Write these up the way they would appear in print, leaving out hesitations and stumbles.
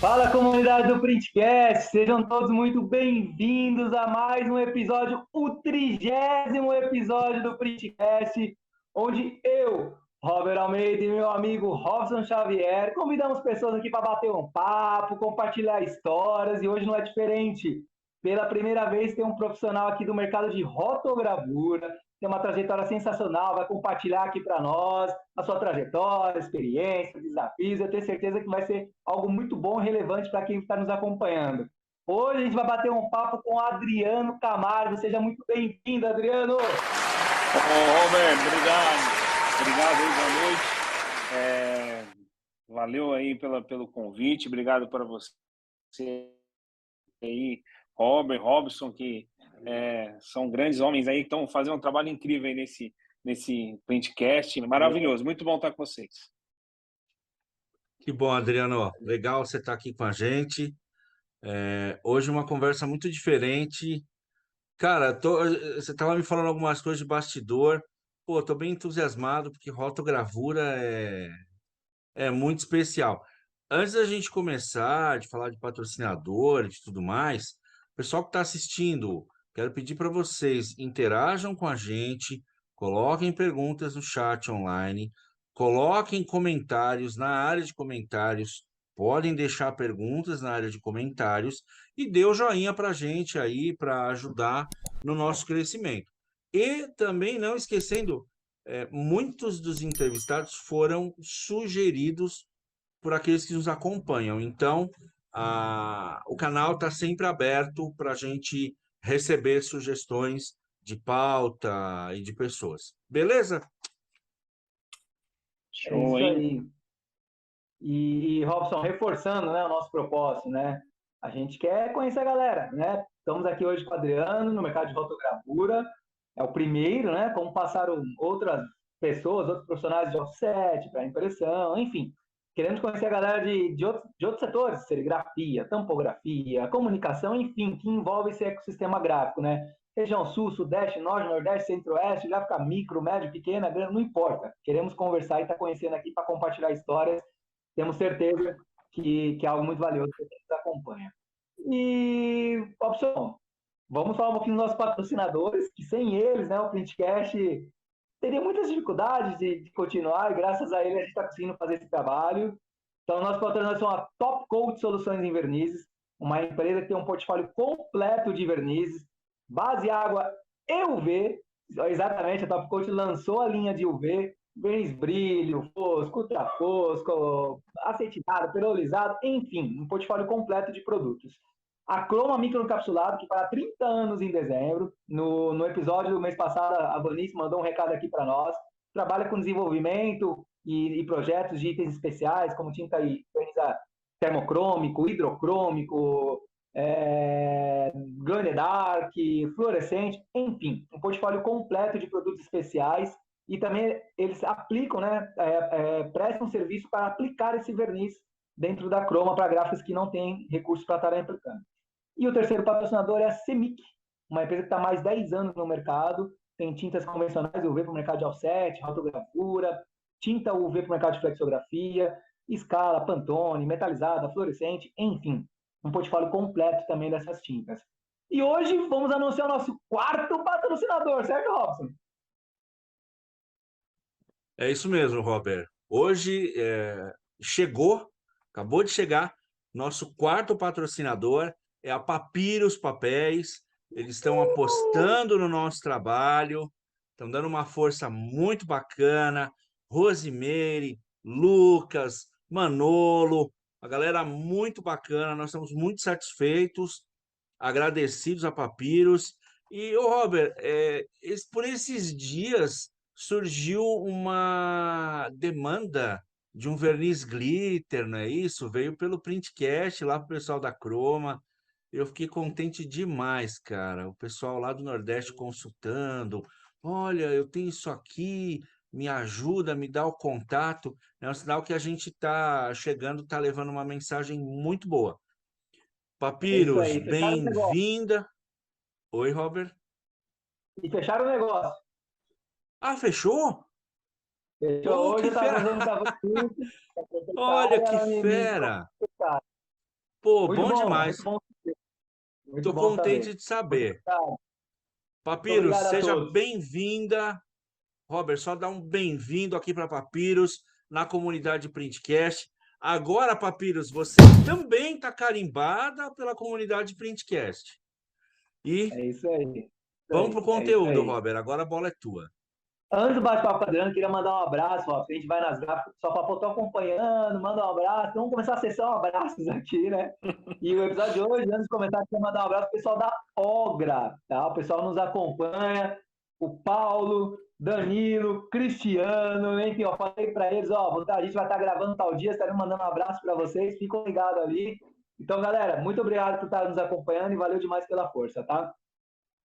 Fala, comunidade do Printcast, sejam todos muito bem-vindos a mais um episódio, o 30º episódio do Printcast, onde eu, Robert Almeida e meu amigo Robson Xavier convidamos pessoas aqui para bater um papo, compartilhar histórias, e hoje não é diferente. Pela primeira vez tem um profissional aqui do mercado de rotogravura, tem uma trajetória sensacional, vai compartilhar aqui para nós a sua trajetória, experiência, desafios. Eu tenho certeza que vai ser algo muito bom e relevante para quem está nos acompanhando. Hoje a gente vai bater um papo com o Adriano Camargo. Seja muito bem-vindo, Adriano! Robert, obrigado. Obrigado aí, boa noite. Valeu aí pelo convite, obrigado para você aí, Robert, Robson, que são grandes homens aí que estão fazendo um trabalho incrível aí nesse Printcast, maravilhoso, muito bom estar com vocês. Que bom, Adriano. Legal você estar aqui com a gente. Hoje uma conversa muito diferente. Cara, você estava me falando algumas coisas de bastidor. Pô, tô bem entusiasmado porque rotogravura é muito especial. Antes da gente começar de falar de patrocinadores e tudo mais, pessoal que está assistindo, quero pedir para vocês interajam com a gente, coloquem perguntas no chat online, coloquem comentários na área de comentários, podem deixar perguntas na área de comentários e dê o joinha para a gente aí para ajudar no nosso crescimento. E também não esquecendo, muitos dos entrevistados foram sugeridos por aqueles que nos acompanham. Então, o canal está sempre aberto para a gente receber sugestões de pauta e de pessoas. Beleza? Show, é isso aí. E Robson, reforçando, né, o nosso propósito, né? A gente quer conhecer a galera, né? Estamos aqui hoje com o Adriano no mercado de rotogravura. É o primeiro, né? Como passaram outras pessoas, outros profissionais de offset, para impressão, enfim. Queremos conhecer a galera de outros setores, serigrafia, tampografia, comunicação, enfim, que envolve esse ecossistema gráfico, né? Região Sul, Sudeste, Norte, Nordeste, Centro-Oeste, gráfica micro, médio, pequena, grande, não importa. Queremos conversar e estar conhecendo aqui para compartilhar histórias. Temos certeza que é algo muito valioso para quem nos acompanha. E, opção, vamos falar um pouquinho dos nossos patrocinadores, que sem eles, né, o Printcast teria muitas dificuldades de continuar, e graças a ele a gente está conseguindo fazer esse trabalho. Então, nossos patrocinadores são a Top Coat Soluções em Vernizes, uma empresa que tem um portfólio completo de vernizes, base água e UV. Exatamente, a Top Coat lançou a linha de UV, verniz brilho, fosco, ultra fosco, acetinado, perolizado, enfim, um portfólio completo de produtos. A Croma Microencapsulado, que fará 30 anos em dezembro. No episódio do mês passado, a Vanice mandou um recado aqui para nós. Trabalha com desenvolvimento e projetos de itens especiais, como tinta e verniz termocrômico, hidrocrômico, Glitter Dark, fluorescente, enfim, um portfólio completo de produtos especiais. E também eles aplicam, né, prestam serviço para aplicar esse verniz dentro da Croma para gráficos que não têm recursos para estarem aplicando. E o terceiro patrocinador é a Semic, uma empresa que está há mais de 10 anos no mercado, tem tintas convencionais UV para o mercado de offset, rotogravura, tinta UV para o mercado de flexografia, escala, Pantone, metalizada, fluorescente, enfim, um portfólio completo também dessas tintas. E hoje vamos anunciar o nosso quarto patrocinador, certo, Robson? É isso mesmo, Robert. Hoje acabou de chegar, nosso quarto patrocinador é a Papyrus Papéis. Eles estão apostando no nosso trabalho, estão dando uma força muito bacana. Rosemary, Lucas, Manolo, a galera muito bacana. Nós estamos muito satisfeitos, agradecidos a Papyrus. E, Robert, por esses dias surgiu uma demanda de um verniz glitter, não é isso? Veio pelo Printcast lá para o pessoal da Croma. Eu fiquei contente demais, cara. O pessoal lá do Nordeste consultando. Olha, eu tenho isso aqui, me ajuda, me dá o contato. É um sinal que a gente está chegando, está levando uma mensagem muito boa. Papyrus, bem-vinda. Oi, Robert. E fecharam o negócio. Ah, fechou? Fechou. Oh, hoje que eu estava fera! fazendo com a Vanice. Olha que fera! Pô, Muito bom bom, demais. muito bom. Muito Estou bom contente saber. de Muito saber. obrigado. Muito Papiros, obrigado a seja todos. bem-vinda. Robert, só dá um bem-vindo aqui para Papiros, na comunidade Printcast. Agora, Papiros, você também está carimbada pela comunidade Printcast. E É isso aí. vamos para o É isso conteúdo, aí. Robert. Agora a bola é tua. Antes do bate-papo com a Adriano, queria mandar um abraço, ó. A gente vai nas gráficas, só para estar acompanhando, manda um abraço. Então, vamos começar a sessão abraços aqui, né? E o episódio de hoje, antes de começar, queria mandar um abraço pro pessoal da Ogra, tá? O pessoal nos acompanha, o Paulo, Danilo, Cristiano, enfim, eu falei para eles, ó, a gente vai estar gravando tal dia, estarei mandando um abraço para vocês, ficam ligados ali. Então, galera, muito obrigado por estar nos acompanhando e valeu demais pela força, tá?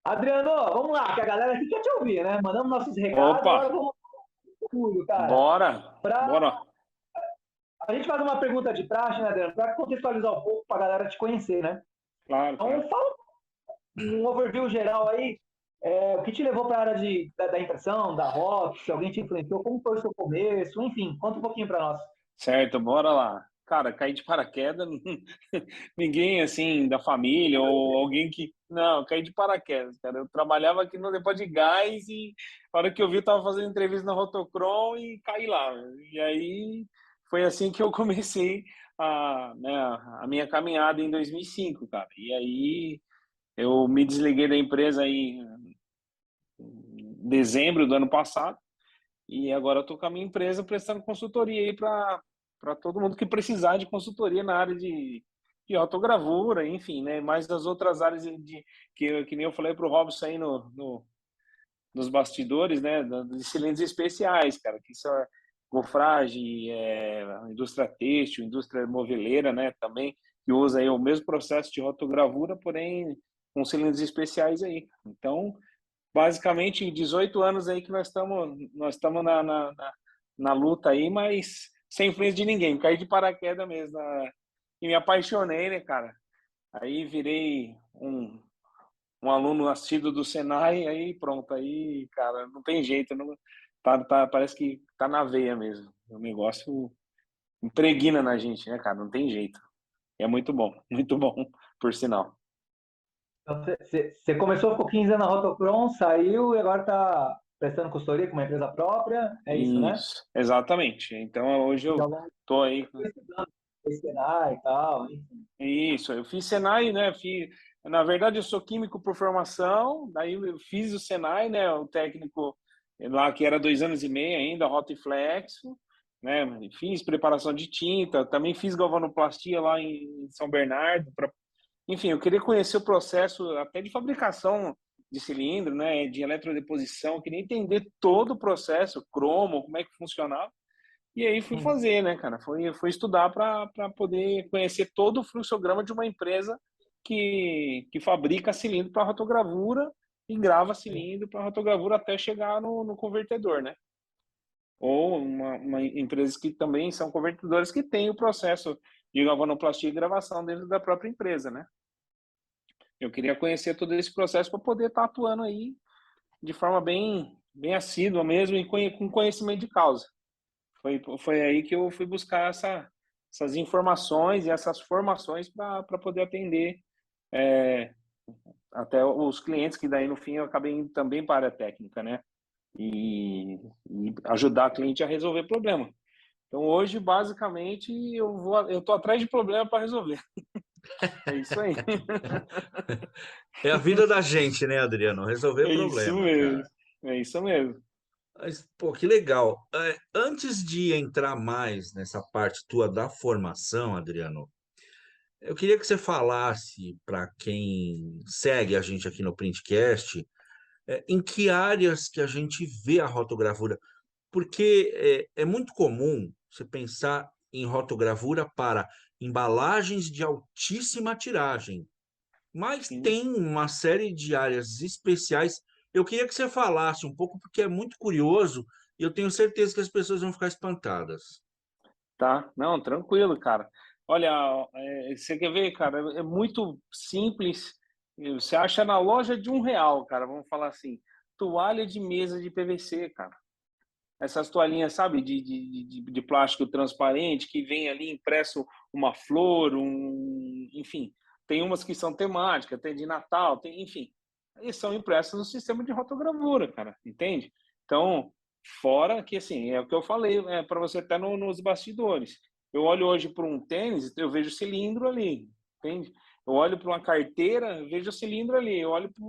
Adriano, vamos lá, que a galera aqui quer te ouvir, né? Mandamos nossos recados, Opa, agora vamos tudo, cara. bora, Pra... bora. A gente faz uma pergunta de praxe, né, Adriano? Para contextualizar um pouco, para a galera te conhecer, né? Claro, Então, claro. fala um overview geral aí, o que te levou para a área da impressão, da rock, se alguém te influenciou, como foi o seu começo, enfim, conta um pouquinho para nós. Certo, bora lá. Cara, caí de paraquedas, ninguém assim da família ou alguém que. Não, caí de paraquedas, cara. Eu trabalhava aqui no depósito de gás e a hora que eu vi, eu tava fazendo entrevista na Rotocron e caí lá. E aí foi assim que eu comecei né, a minha caminhada em 2005, cara. E aí eu me desliguei da empresa aí em dezembro do ano passado. E agora eu estou com a minha empresa prestando consultoria aí para todo mundo que precisar de consultoria na área de autogravura, enfim, né? Mais das outras áreas que nem eu falei para o Robson aí nos bastidores, né? De cilindros especiais, cara, que isso é gofragem, indústria têxtil, indústria moveleira, né? Também que usa aí o mesmo processo de rotogravura, porém com cilindros especiais aí. Então, basicamente 18 anos aí que nós estamos na luta aí, mas sem influência de ninguém, caí de paraquedas mesmo, e me apaixonei, né, cara? Aí virei um aluno assíduo do Senai, aí pronto, aí, cara, não tem jeito, não, parece que tá na veia mesmo, o negócio impregna na gente, né, cara, não tem jeito, é muito bom, por sinal. Então, você começou, ficou 15 anos na Rotocron, saiu e agora está prestando consultoria com uma empresa própria, é isso, né? Isso, exatamente. Então hoje E eu ao longo tô aí. foi estudando, fez Senai e tal, enfim. Isso, eu fiz Senai, né? Na verdade, eu sou químico por formação, daí eu fiz o Senai, né? O técnico lá que era 2 anos e meio ainda, Rotoflexo, né? Fiz preparação de tinta, também fiz galvanoplastia lá em São Bernardo. Enfim, eu queria conhecer o processo até de fabricação de cilindro, né? De eletrodeposição, eu queria entender todo o processo, cromo, como é que funcionava. E aí fui Uhum. fazer, né, cara? Fui estudar para poder conhecer todo o fluxograma de uma empresa que fabrica cilindro para rotogravura e grava cilindro para rotogravura até chegar no convertedor, né? Ou uma empresa que também são convertedores que tem o processo de galvanoplastia e gravação dentro da própria empresa, né? Eu queria conhecer todo esse processo para poder estar atuando aí de forma bem assídua mesmo e com conhecimento de causa. Foi aí que eu fui buscar essas informações e essas formações para poder atender até os clientes, que daí no fim eu acabei indo também para a área técnica, né? E ajudar a cliente a resolver problema. Então hoje, basicamente, eu tô atrás de problema para resolver. É isso aí. É a vida da gente, né, Adriano? Resolver É isso problema, cara. mesmo. É isso mesmo. Mas, pô, que legal. Antes de entrar mais nessa parte tua da formação, Adriano, eu queria que você falasse para quem segue a gente aqui no Printcast, em que áreas que a gente vê a rotogravura. Porque é muito comum você pensar em rotogravura para embalagens de altíssima tiragem, mas Sim. tem uma série de áreas especiais. Eu queria que você falasse um pouco, porque é muito curioso e eu tenho certeza que as pessoas vão ficar espantadas. Tá? Não, tranquilo, cara. Olha, você quer ver, cara? É muito simples. Você acha na loja de R$ 1, cara. Vamos falar assim, toalha de mesa de PVC, cara. Essas toalhinhas, sabe, de plástico transparente que vem ali impresso uma flor, enfim, tem umas que são temáticas, tem de Natal, tem, enfim, e são impressas no sistema de rotogravura, cara, entende? Então, fora que, assim, é o que eu falei para você até nos bastidores. Eu olho hoje para um tênis, eu vejo cilindro ali, entende? Eu olho para uma carteira, eu vejo cilindro ali. Eu olho para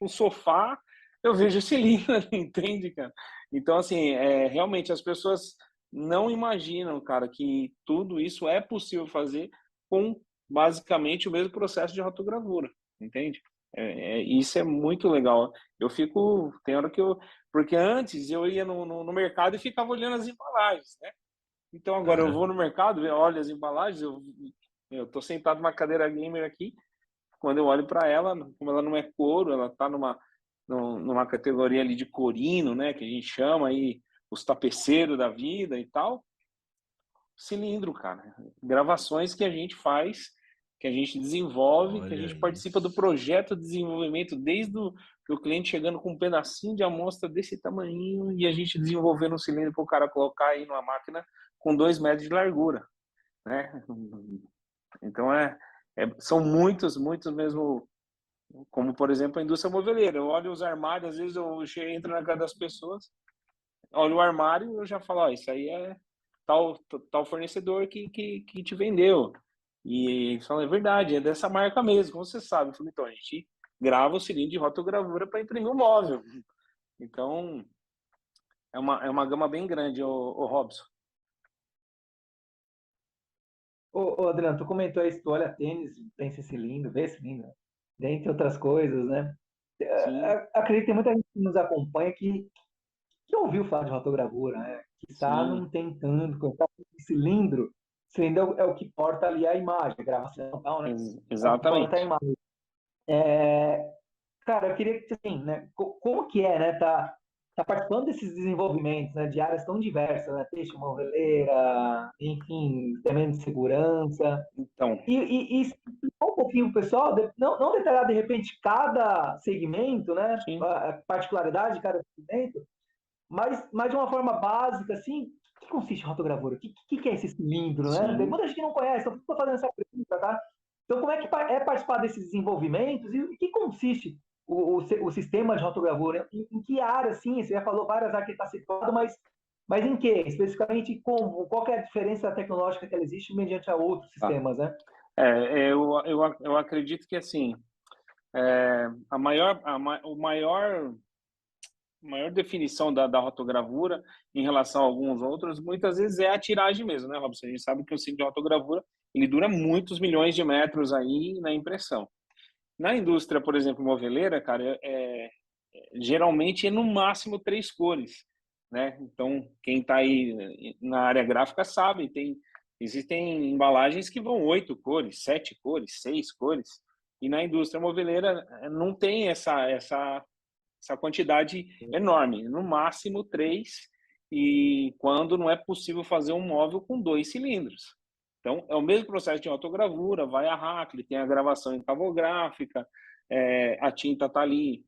um sofá, eu vejo cilindro ali, entende, cara? Então, assim, realmente as pessoas não imaginam, cara, que tudo isso é possível fazer com basicamente o mesmo processo de rotogravura, entende? Isso é muito legal. Tem hora que porque antes eu ia no mercado e ficava olhando as embalagens, né? Então agora eu vou no mercado, olho as embalagens, eu tô sentado numa cadeira gamer aqui, quando eu olho para ela, como ela não é couro, ela tá numa categoria ali de corino, né, que a gente chama aí os tapeceiros da vida e tal. Cilindro, cara. Gravações que a gente faz, que a gente desenvolve, que a gente participa do projeto de desenvolvimento, desde o cliente chegando com um pedacinho de amostra desse tamanho e a gente desenvolvendo um cilindro para o cara colocar aí numa máquina com 2 metros de largura, né? Então, são muitos mesmo, como, por exemplo, a indústria moveleira. Eu olho os armários, às vezes eu entro na casa das pessoas, olho o armário e eu já falo, isso aí é tal fornecedor que te vendeu. E eles falam, é verdade, é dessa marca mesmo, como você sabe. Eu falei, então, a gente grava o cilindro de rotogravura para imprimir o móvel. Então, é uma gama bem grande, o Robson. Ô, Adriano, tu comentou isso, tu olha tênis, tem esse cilindro, vê esse cilindro, dentre outras coisas, né? Sim, Acredito que tem muita gente que nos acompanha que ouviu falar de rotogravura, né? Quizá sim, não tem tanto, cilindro, cilindro é o que porta ali a imagem, a gravação e tal, né? É o que porta a exatamente. imagem. Cara, eu queria que, assim, né, como que é, né, tá participando desses desenvolvimentos, né, de áreas tão diversas, né, têxtil, moveleira, enfim, também de segurança, Então, e explicar um pouquinho pro pessoal, não detalhar de repente cada segmento, né, sim, a particularidade de cada segmento, mas de uma forma básica, assim, o que consiste a rotogravura? O que é esse cilindro, né? Tem sim. muita gente que não conhece, então estou fazendo essa pergunta, tá? Então, como é que é participar desses desenvolvimentos e o que consiste o sistema de rotogravura? Em que área, sim? Você já falou várias áreas que está situado, mas em que? Especificamente, qual que é a diferença tecnológica que ela existe mediante a outros Tá. sistemas, né? Eu acredito que, assim, o maior definição da rotogravura em relação a alguns outros, muitas vezes é a tiragem mesmo, né, Robson? A gente sabe que o ciclo de rotogravura ele dura muitos milhões de metros aí na impressão. Na indústria, por exemplo, moveleira, cara, geralmente é no máximo 3 cores, né? Então, quem está aí na área gráfica sabe, existem embalagens que vão 8 cores, 7 cores, 6 cores, e na indústria moveleira não tem essa quantidade enorme, no máximo 3, e quando não é possível fazer um móvel com 2 cilindros. Então, é o mesmo processo de autogravura, vai a Hackley, tem a gravação em cabográfica, a tinta está ali,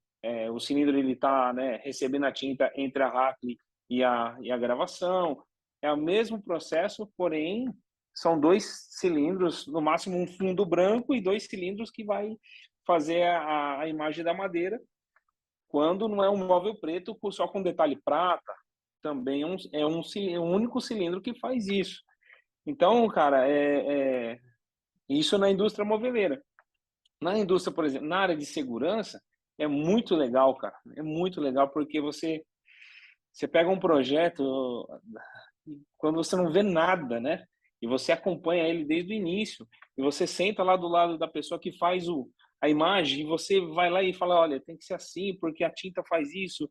o cilindro está, né, recebendo a tinta entre a Hackley e a gravação. É o mesmo processo, porém, são 2 cilindros, no máximo um fundo branco e 2 cilindros que vai fazer a imagem da madeira, quando não é um móvel preto só com detalhe prata, também é um único cilindro que faz isso. Então, cara, isso na indústria moveleira. Na indústria, por exemplo, na área de segurança, é muito legal, cara. É muito legal porque você pega um projeto quando você não vê nada, né? E você acompanha ele desde o início. E você senta lá do lado da pessoa que faz a imagem e você vai lá e fala, olha, tem que ser assim porque a tinta faz isso.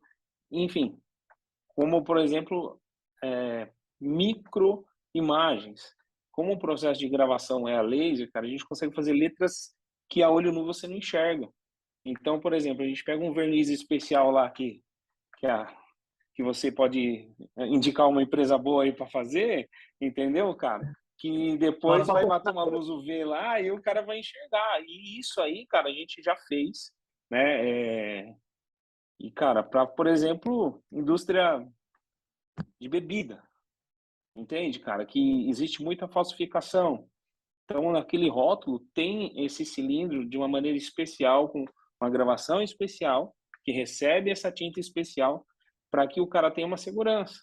Enfim, como, por exemplo, micro imagens. Como o processo de gravação é a laser, cara, a gente consegue fazer letras que a olho nu você não enxerga. Então, por exemplo, a gente pega um verniz especial lá que, que você pode indicar uma empresa boa aí para fazer, entendeu, cara? Que depois vai bater uma luz UV lá e o cara vai enxergar. E isso aí, cara, a gente já fez, né? E, cara, para, por exemplo, indústria de bebida, entende, cara? Que existe muita falsificação. Então, naquele rótulo tem esse cilindro de uma maneira especial, com uma gravação especial, que recebe essa tinta especial para que o cara tenha uma segurança.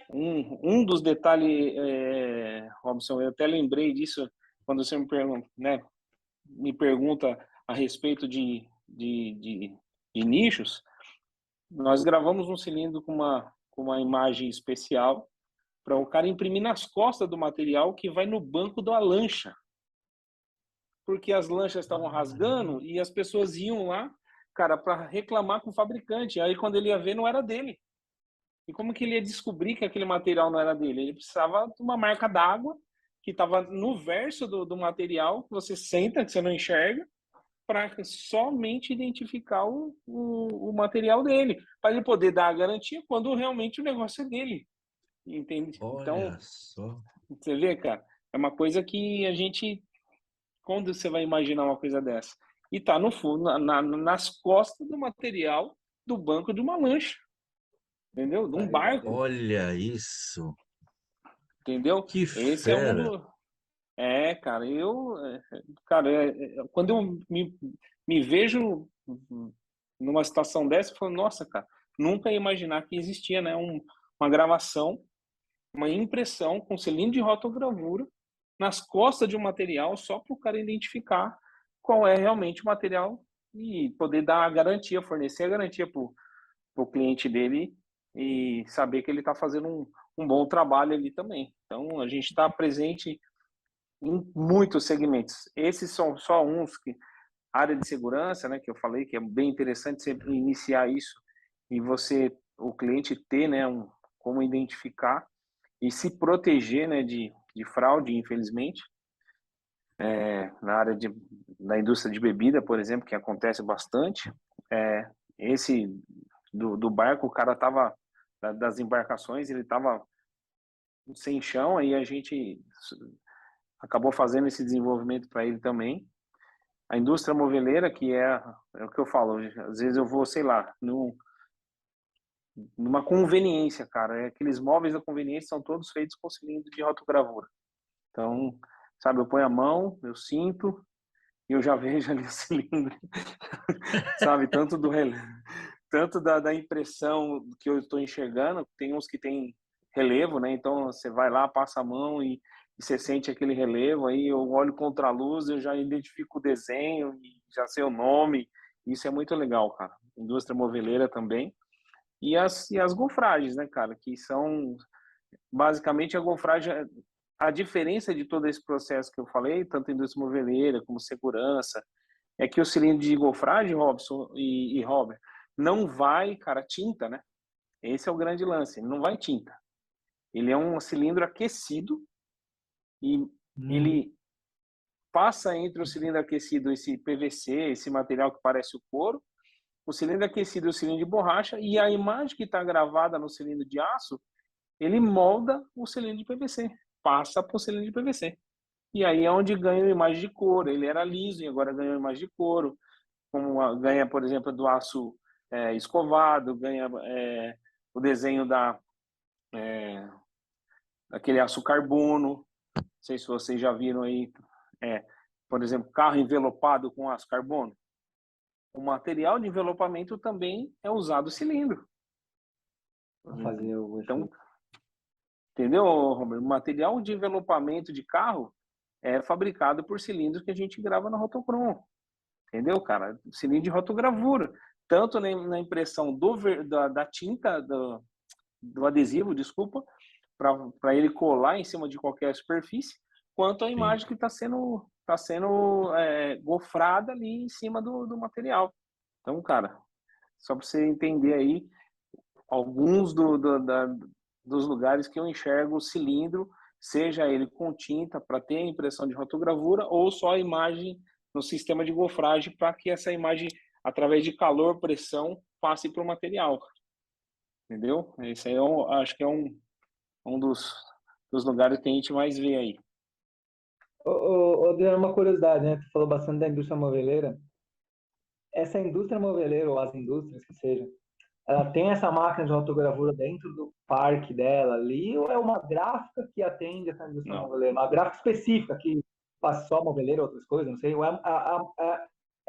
Um dos detalhes, Robson, eu até lembrei disso quando você me pergunta a respeito de nichos. Nós gravamos um cilindro com uma imagem especial para o cara imprimir nas costas do material que vai no banco da lancha. Porque as lanchas estavam rasgando e as pessoas iam lá, cara, para reclamar com o fabricante. Aí quando ele ia ver, não era dele. E como que ele ia descobrir que aquele material não era dele? Ele precisava de uma marca d'água que estava no verso do material, que você senta, que você não enxerga, para somente identificar o material dele, para ele poder dar a garantia quando realmente o negócio é dele. Entende? Então, Olha só. você vê, cara, é uma coisa que a gente... Quando você vai imaginar uma coisa dessa? E tá no fundo, nas costas do material do banco de uma lancha, entendeu? De um barco, Olha isso. entendeu? Que Esse é um fera. do... cara, quando eu me vejo numa situação dessa, eu falo, nossa, cara, nunca ia imaginar que existia, né, uma gravação, uma impressão com cilindro de rotogravura nas costas de um material só para o cara identificar qual é realmente o material e poder dar a garantia, fornecer a garantia para o cliente dele e saber que ele está fazendo um bom trabalho ali também. Então, a gente está presente em muitos segmentos. Esses são só uns que... Área de segurança, né, que eu falei, que é bem interessante você iniciar isso e você, o cliente ter, né, como identificar e se proteger, né, de fraude, infelizmente. Na área da indústria de bebida, por exemplo, que acontece bastante, esse do barco, o cara tava, das embarcações, ele tava sem chão, aí a gente acabou fazendo esse desenvolvimento para ele também. A indústria moveleira, que é o que eu falo, às vezes eu vou, sei lá, numa conveniência, cara, aqueles móveis da conveniência são todos feitos com cilindro de rotogravura. Então, sabe, eu ponho a mão, eu sinto, e eu já vejo ali o cilindro, sabe, tanto da impressão que eu estou enxergando, tem uns que tem relevo, né, então você vai lá, passa a mão e você sente aquele relevo, aí eu olho contra a luz, eu já identifico o desenho, e já sei o nome, isso é muito legal, cara. Indústria moveleira também. E as gofragens, né, cara, que são basicamente a gofragem, a diferença de todo esse processo que eu falei, tanto indústria moveleira como segurança, é que o cilindro de gofragem, Robson e Robert, não vai, cara, tinta, né? Esse é o grande lance, ele não vai tinta. Ele é um cilindro aquecido e Hum, ele passa entre o cilindro aquecido, esse PVC, esse material que parece o couro, o cilindro aquecido e o cilindro de borracha, e a imagem que está gravada no cilindro de aço, ele molda o cilindro de PVC, passa para o cilindro de PVC. E aí é onde ganha a imagem de couro. Ele era liso e agora ganha a imagem de couro. Ganha, por exemplo, do aço escovado, ganha o desenho daquele aço carbono. Não sei se vocês já viram aí, por exemplo, carro envelopado com aço carbono. O material de envelopamento também é usado cilindro. Para fazer o Então, efeito. entendeu, Roberto? O material de envelopamento de carro é fabricado por cilindros que a gente grava na Rotocrom. Entendeu, cara? Cilindro de rotogravura. Tanto na impressão da tinta, do adesivo, desculpa, para ele colar em cima de qualquer superfície, quanto a sim. imagem que está sendo gofrada ali em cima do material. Então, cara, só para você entender aí, alguns dos lugares que eu enxergo o cilindro, seja ele com tinta para ter a impressão de rotogravura ou só a imagem no sistema de gofragem para que essa imagem, através de calor, pressão, passe para o material. Entendeu? Esse aí acho que é um dos lugares que a gente mais vê aí. Adriano, uma curiosidade, né? Tu falou bastante da indústria moveleira. Essa indústria moveleira, ou as indústrias que sejam, ela tem essa máquina de rotogravura dentro do parque dela ali, ou é uma gráfica que atende essa indústria Não. moveleira? Uma gráfica específica que faz só moveleira, outras coisas, não sei. Ou é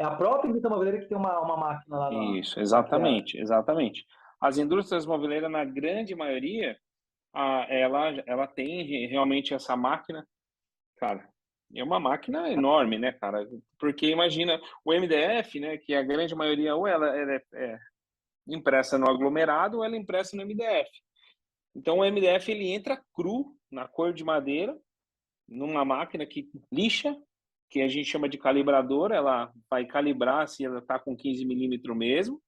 a própria indústria moveleira que tem uma máquina lá Isso, maquiada? exatamente. As indústrias moveleiras, na grande maioria, ela tem realmente essa máquina, cara. É uma máquina enorme, né, cara? Porque imagina o MDF, né, que a grande maioria ou ela é impressa no aglomerado ou ela é impressa no MDF. Então o MDF ele entra cru na cor de madeira numa máquina que lixa, que a gente chama de calibradora, ela vai calibrar se ela está com 15 milímetros mesmo.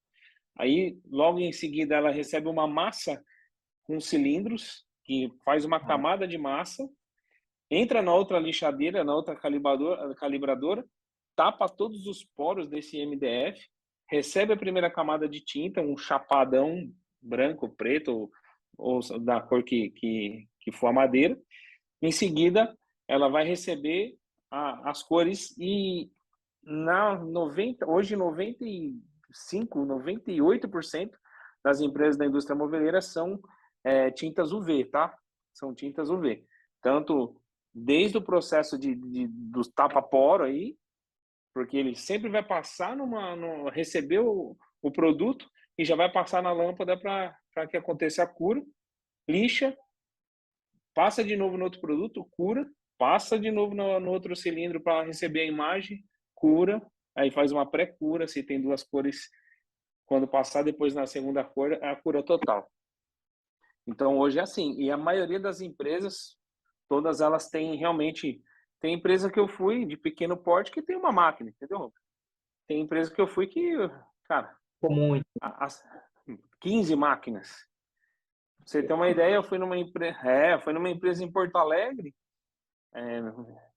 Aí, logo em seguida, ela recebe uma massa com cilindros, que faz uma camada de massa, entra na outra lixadeira, na outra calibradora, tapa todos os poros desse MDF, recebe a primeira camada de tinta, um chapadão branco, preto, ou da cor que for a madeira. Em seguida, ela vai receber as cores e hoje 95, 98% das empresas da indústria moveleira são tintas UV, tá? São tintas UV. Tanto desde o processo do tapa-poro aí, porque ele sempre vai passar receber o produto e já vai passar na lâmpada para que aconteça a cura, lixa, passa de novo no outro produto, cura, passa de novo no outro cilindro para receber a imagem, cura, aí faz uma pré-cura, se tem duas cores, quando passar depois na segunda cor, é a cura total. Então hoje é assim, e a maioria das empresas, todas elas têm realmente, tem empresa que eu fui de pequeno porte que tem uma máquina, entendeu? Tem empresa que eu fui que, cara, Comum. as 15 máquinas. Pra você ter uma ideia, eu fui numa empresa em Porto Alegre,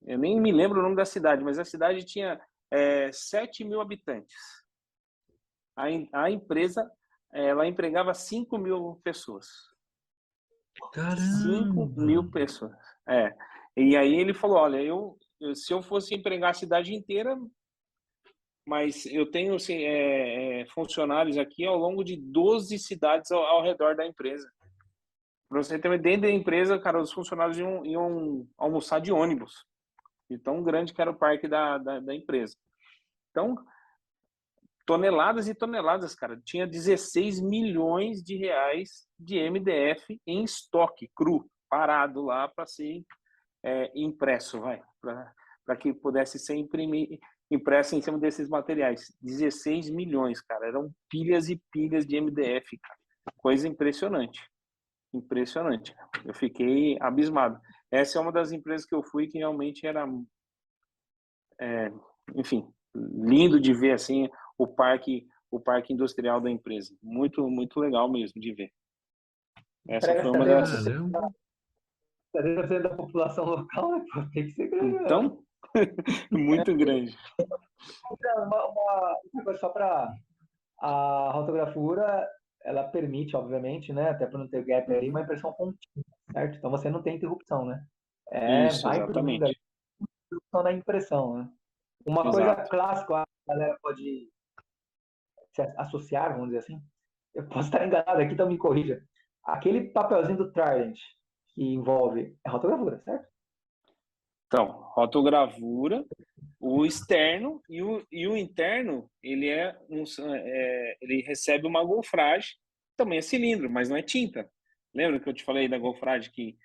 eu nem me lembro o nome da cidade, mas a cidade tinha 7 mil habitantes. A empresa, ela empregava 5 mil pessoas. Caramba! 5 mil pessoas. E aí ele falou, olha, se eu fosse empregar a cidade inteira, mas eu tenho assim, funcionários aqui ao longo de 12 cidades ao redor da empresa. Para você ter uma ideia, dentro da empresa, cara, os funcionários iam almoçar de ônibus. De tão grande que era o parque da empresa. Então, toneladas e toneladas, cara. Tinha 16 milhões de reais de MDF em estoque, cru, parado lá para ser impresso, para que pudesse ser impresso em cima desses materiais. 16 milhões, cara. Eram pilhas e pilhas de MDF, cara. Coisa impressionante. Impressionante. Eu fiquei abismado. Essa é uma das empresas que eu fui que realmente era, enfim, lindo de ver assim o parque industrial da empresa. Muito, muito legal mesmo de ver. Essa Emprega foi uma das. 70% 70% da população local, né? Pô, tem que ser grande mesmo. Então, muito grande. Uma coisa só para a rotogravura, ela permite, obviamente, né, até para não ter gap aí, uma impressão contínua, certo? Então você não tem interrupção, né? Isso, Vai imprimindo aí, exatamente. interrupção na impressão, né? Uma coisa Exato. clássica, a galera pode se associar, vamos dizer assim. Eu posso estar enganado aqui, então me corrija. Aquele papelzinho do Trident que envolve a rotogravura, certo? Então, rotogravura, o externo e o interno, ele recebe uma golfragem, também é cilindro, mas não é tinta. Lembra que eu te falei da golfragem que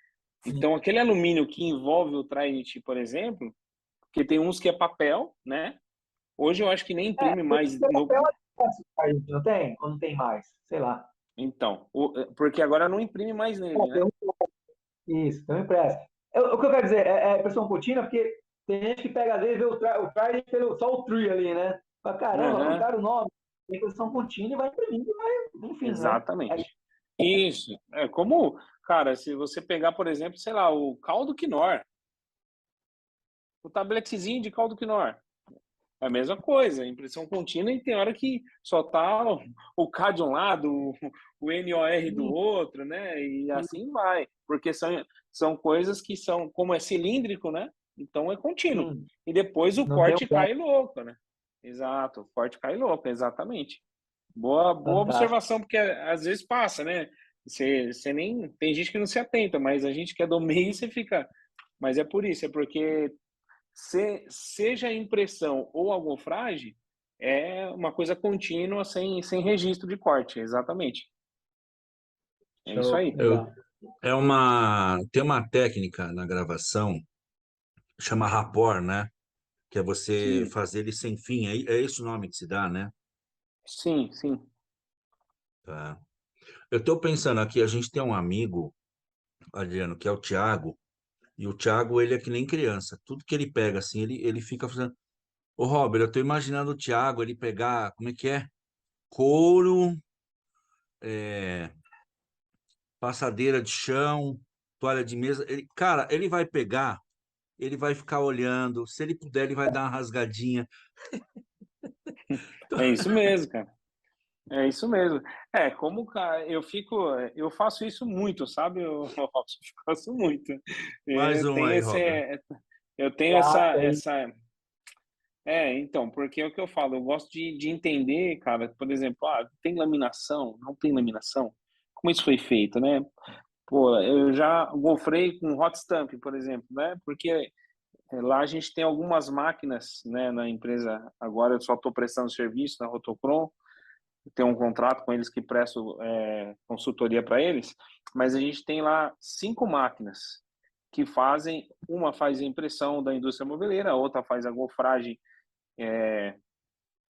então aquele alumínio que envolve o Trident, por exemplo, porque tem uns que é papel, né? Hoje eu acho que nem imprime mais Esse no. papel não tem? Ou não tem mais? Sei lá. Então, porque agora não imprime mais nele, né? Isso, tem um impresso. O que eu quero dizer é impressão contínua, porque tem gente que pega às vezes vê o Trident pelo só o tree ali, né? Fala, caramba, Uhum, mudaram o nome. Tem impressão contínua e vai imprimindo, vai, enfim, né? exatamente. Isso. É como, cara, se você pegar, por exemplo, sei lá, o caldo quinor, o tabletezinho de caldo quinor. É a mesma coisa, impressão contínua e tem hora que só tá o K de um lado, o NOR do outro, né? E assim vai, porque são coisas que são, como é cilíndrico, né? Então é contínuo. Sim, E depois o não tem corte cai louco, né? Exato, o corte cai louco, exatamente. Boa Fantástico. observação, porque às vezes passa, né? Você nem. Tem gente que não se atenta, mas a gente que é do meio, você fica. Mas é por isso, é porque seja impressão ou algofragem, é uma coisa contínua, sem registro de corte, exatamente. É isso Show, aí. legal. Tem uma técnica na gravação, chama rapport, né? Que é você Sim, fazer ele sem fim. É esse o nome que se dá, né? sim. Tá. Eu estou pensando aqui, a gente tem um amigo, Adriano, que é o Thiago, e o Thiago, ele é que nem criança. Tudo que ele pega, assim, ele fica fazendo. Ô, Robert, eu estou imaginando o Thiago, ele pegar, como é que é? Couro, é, passadeira de chão, toalha de mesa. Cara, ele vai pegar, ele vai ficar olhando. Se ele puder, ele vai dar uma rasgadinha. É isso mesmo, cara. É isso mesmo. É, como cara, eu faço isso muito, sabe? Eu faço muito. Mais É, um aí, Robert. eu tenho Clássico aí. então, porque é o que eu falo, eu gosto de entender, cara, por exemplo, tem laminação, não tem laminação? Como isso foi feito, né? Pô, eu já gofrei com hot stamp, por exemplo, né? Porque lá a gente tem algumas máquinas, né, na empresa, agora eu só estou prestando serviço na Rotocron, tenho um contrato com eles que presto consultoria para eles, mas a gente tem lá 5 máquinas que fazem, uma faz a impressão da indústria moveleira, a outra faz a gofragem,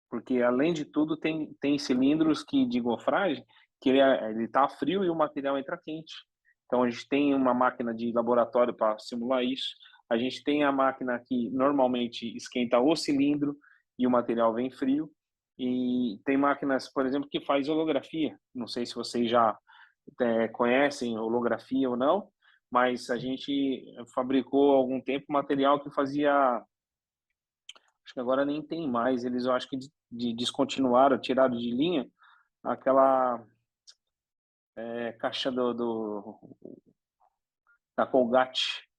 porque além de tudo tem cilindros de gofragem que ele tá frio e o material entra quente. Então a gente tem uma máquina de laboratório para simular isso. A gente tem a máquina que normalmente esquenta o cilindro e o material vem frio. E tem máquinas, por exemplo, que faz holografia. Não sei se vocês já conhecem holografia ou não, mas a gente fabricou há algum tempo material que fazia, acho que agora nem tem mais, eles eu acho que descontinuaram, tiraram de linha aquela caixa da Colgate,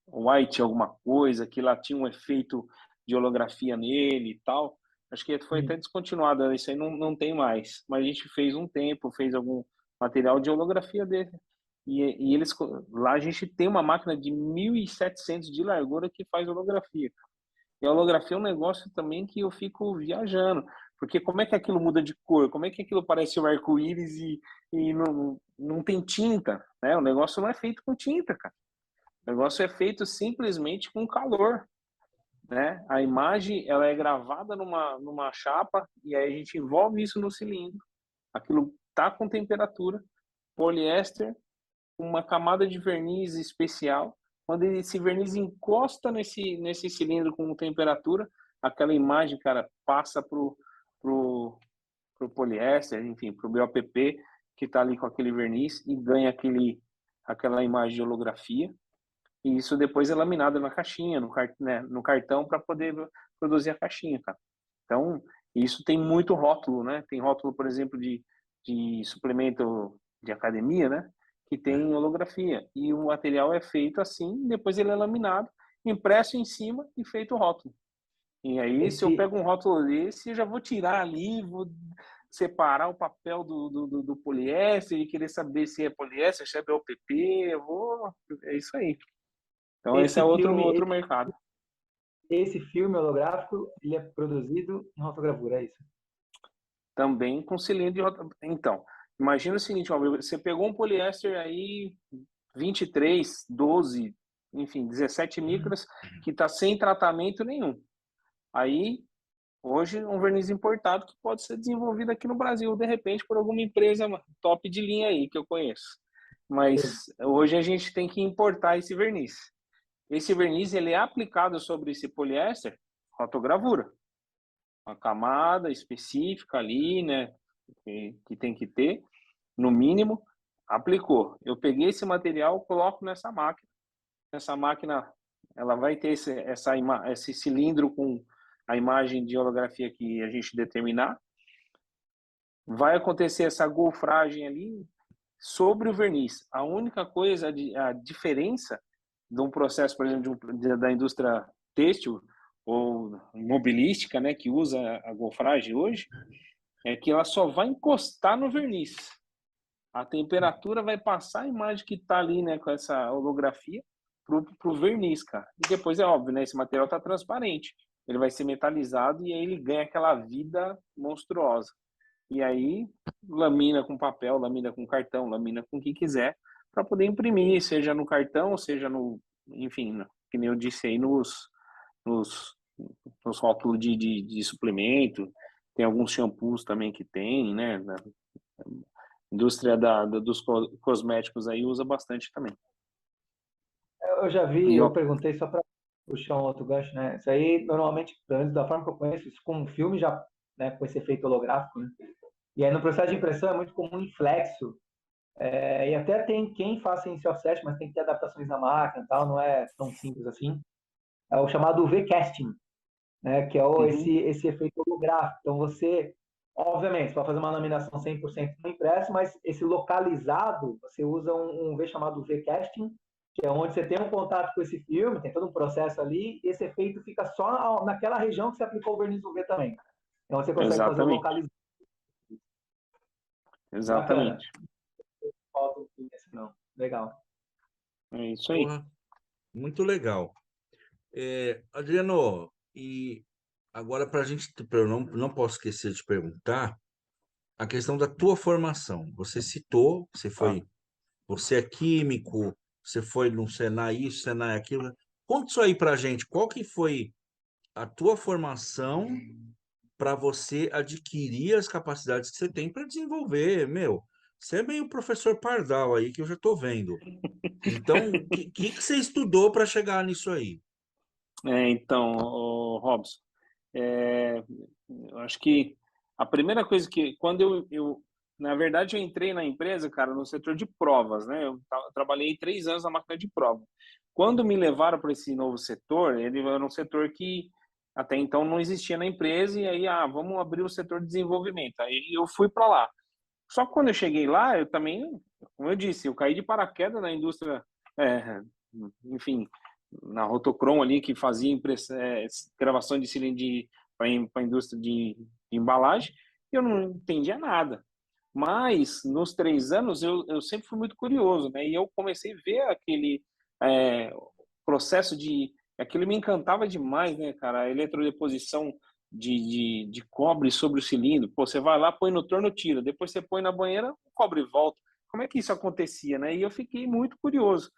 White alguma coisa, que lá tinha um efeito de holografia nele e tal. Acho que foi até Sim. descontinuado, isso aí não tem mais. Mas a gente fez um tempo, fez algum material de holografia dele. E eles lá a gente tem uma máquina de 1.700 de largura que faz holografia. E a holografia é um negócio também que eu fico viajando, porque como é que aquilo muda de cor? Como é que aquilo parece um arco-íris e não tem tinta, né? O negócio não é feito com tinta, cara. O negócio é feito simplesmente com calor, né? A imagem, ela é gravada numa chapa e aí a gente envolve isso no cilindro. Aquilo tá com temperatura, poliéster, uma camada de verniz especial. Quando esse verniz encosta nesse cilindro com temperatura, aquela imagem, cara, passa pro poliéster, enfim, pro BOPP, que está ali com aquele verniz e ganha aquela imagem de holografia. E isso depois é laminado na caixinha, no cartão, para poder produzir a caixinha, cara. Então, isso tem muito rótulo, né? Tem rótulo, por exemplo, de suplemento de academia, né? Que tem holografia. E o material é feito assim, depois ele é laminado, impresso em cima e feito o rótulo. E aí, se eu Esse, pego um rótulo desse, eu já vou tirar ali, vou separar o papel do poliéster e querer saber se é poliéster, se é BOPP, eu vou... É isso aí. Então, esse é esse filme, outro mercado. esse filme holográfico, ele é produzido em rotogravura, é isso? Também com cilindro de Então, imagina o seguinte, ó, você pegou um poliéster aí 23, 12, enfim, 17 micras, que está sem tratamento nenhum. Aí, hoje, um verniz importado que pode ser desenvolvido aqui no Brasil, de repente, por alguma empresa top de linha aí, que eu conheço. Mas hoje a gente tem que importar esse verniz. Esse verniz, ele é aplicado sobre esse poliéster, rotogravura. Uma camada específica ali, né, que tem que ter, no mínimo, aplicou. Eu peguei esse material, coloco nessa máquina. Essa máquina, ela vai ter esse cilindro com a imagem de holografia que a gente determinar. Vai acontecer essa golfragem ali sobre o verniz. A única coisa, a diferença de um processo, por exemplo, da indústria têxtil ou mobilística, né, que usa a gofragem hoje, é que ela só vai encostar no verniz. A temperatura vai passar a imagem que está ali, né, com essa holografia pro verniz, cara. E depois é óbvio, né, esse material está transparente. Ele vai ser metalizado e aí ele ganha aquela vida monstruosa. E aí lamina com papel, lamina com cartão, lamina com o que quiser para poder imprimir, seja no cartão, seja no, enfim, que nem eu disse aí nos, nos rótulos de suplemento. Tem alguns shampoos também que tem, né? A indústria dos cosméticos aí usa bastante também. Eu já vi, E eu ó, perguntei só para puxar um outro gancho, né? Isso aí, normalmente, pelo menos da forma que eu conheço, isso como filme já, né, com esse efeito holográfico, né? E aí no processo de impressão é muito comum inflexo, e até tem quem faça em self-set, mas tem que ter adaptações na máquina e tal, não é tão simples assim. É o chamado V-casting, né? Que é uhum, esse efeito holográfico. Então você, obviamente, você vai fazer uma laminação 100% no impresso, mas esse localizado, você usa um V chamado V-casting, que é onde você tem um contato com esse filme, tem todo um processo ali, e esse efeito fica só naquela região que você aplicou o verniz UV também. Então você consegue fazer o exatamente, localizado. Bacana. exatamente. Falta um filme esse não. Legal. É isso aí. Porra, muito legal. Adriano, e agora para a gente, eu não posso esquecer de perguntar a questão da tua formação. Você citou, Tá. você é químico, você foi no Senai isso, Senai aquilo. Conta isso aí para a gente. Qual que foi a tua formação para você adquirir as capacidades que você tem para desenvolver? Meu, você é meio professor Pardal aí que eu já estou vendo. Então, o que você estudou para chegar nisso aí? Então, Robson, eu acho que a primeira coisa que, quando na verdade, eu entrei na empresa, cara, no setor de provas, né? Eu trabalhei 3 anos na máquina de prova. Quando me levaram para esse novo setor, ele era um setor que até então não existia na empresa, e aí, vamos abrir o setor de desenvolvimento. Aí eu fui para lá. Só que quando eu cheguei lá, eu também, como eu disse, eu caí de paraquedas na indústria, é, enfim, na Rotocron ali, que fazia gravação de cilindro para a indústria de embalagem, e eu não entendia nada. Mas, nos 3 anos, eu sempre fui muito curioso, né? E eu comecei a ver aquele processo de... Aquilo me encantava demais, né, cara? A eletrodeposição de cobre sobre o cilindro. Pô, você vai lá, põe no torno, tira. Depois você põe na banheira, o cobre volta. Como é que isso acontecia, né? E eu fiquei muito curioso.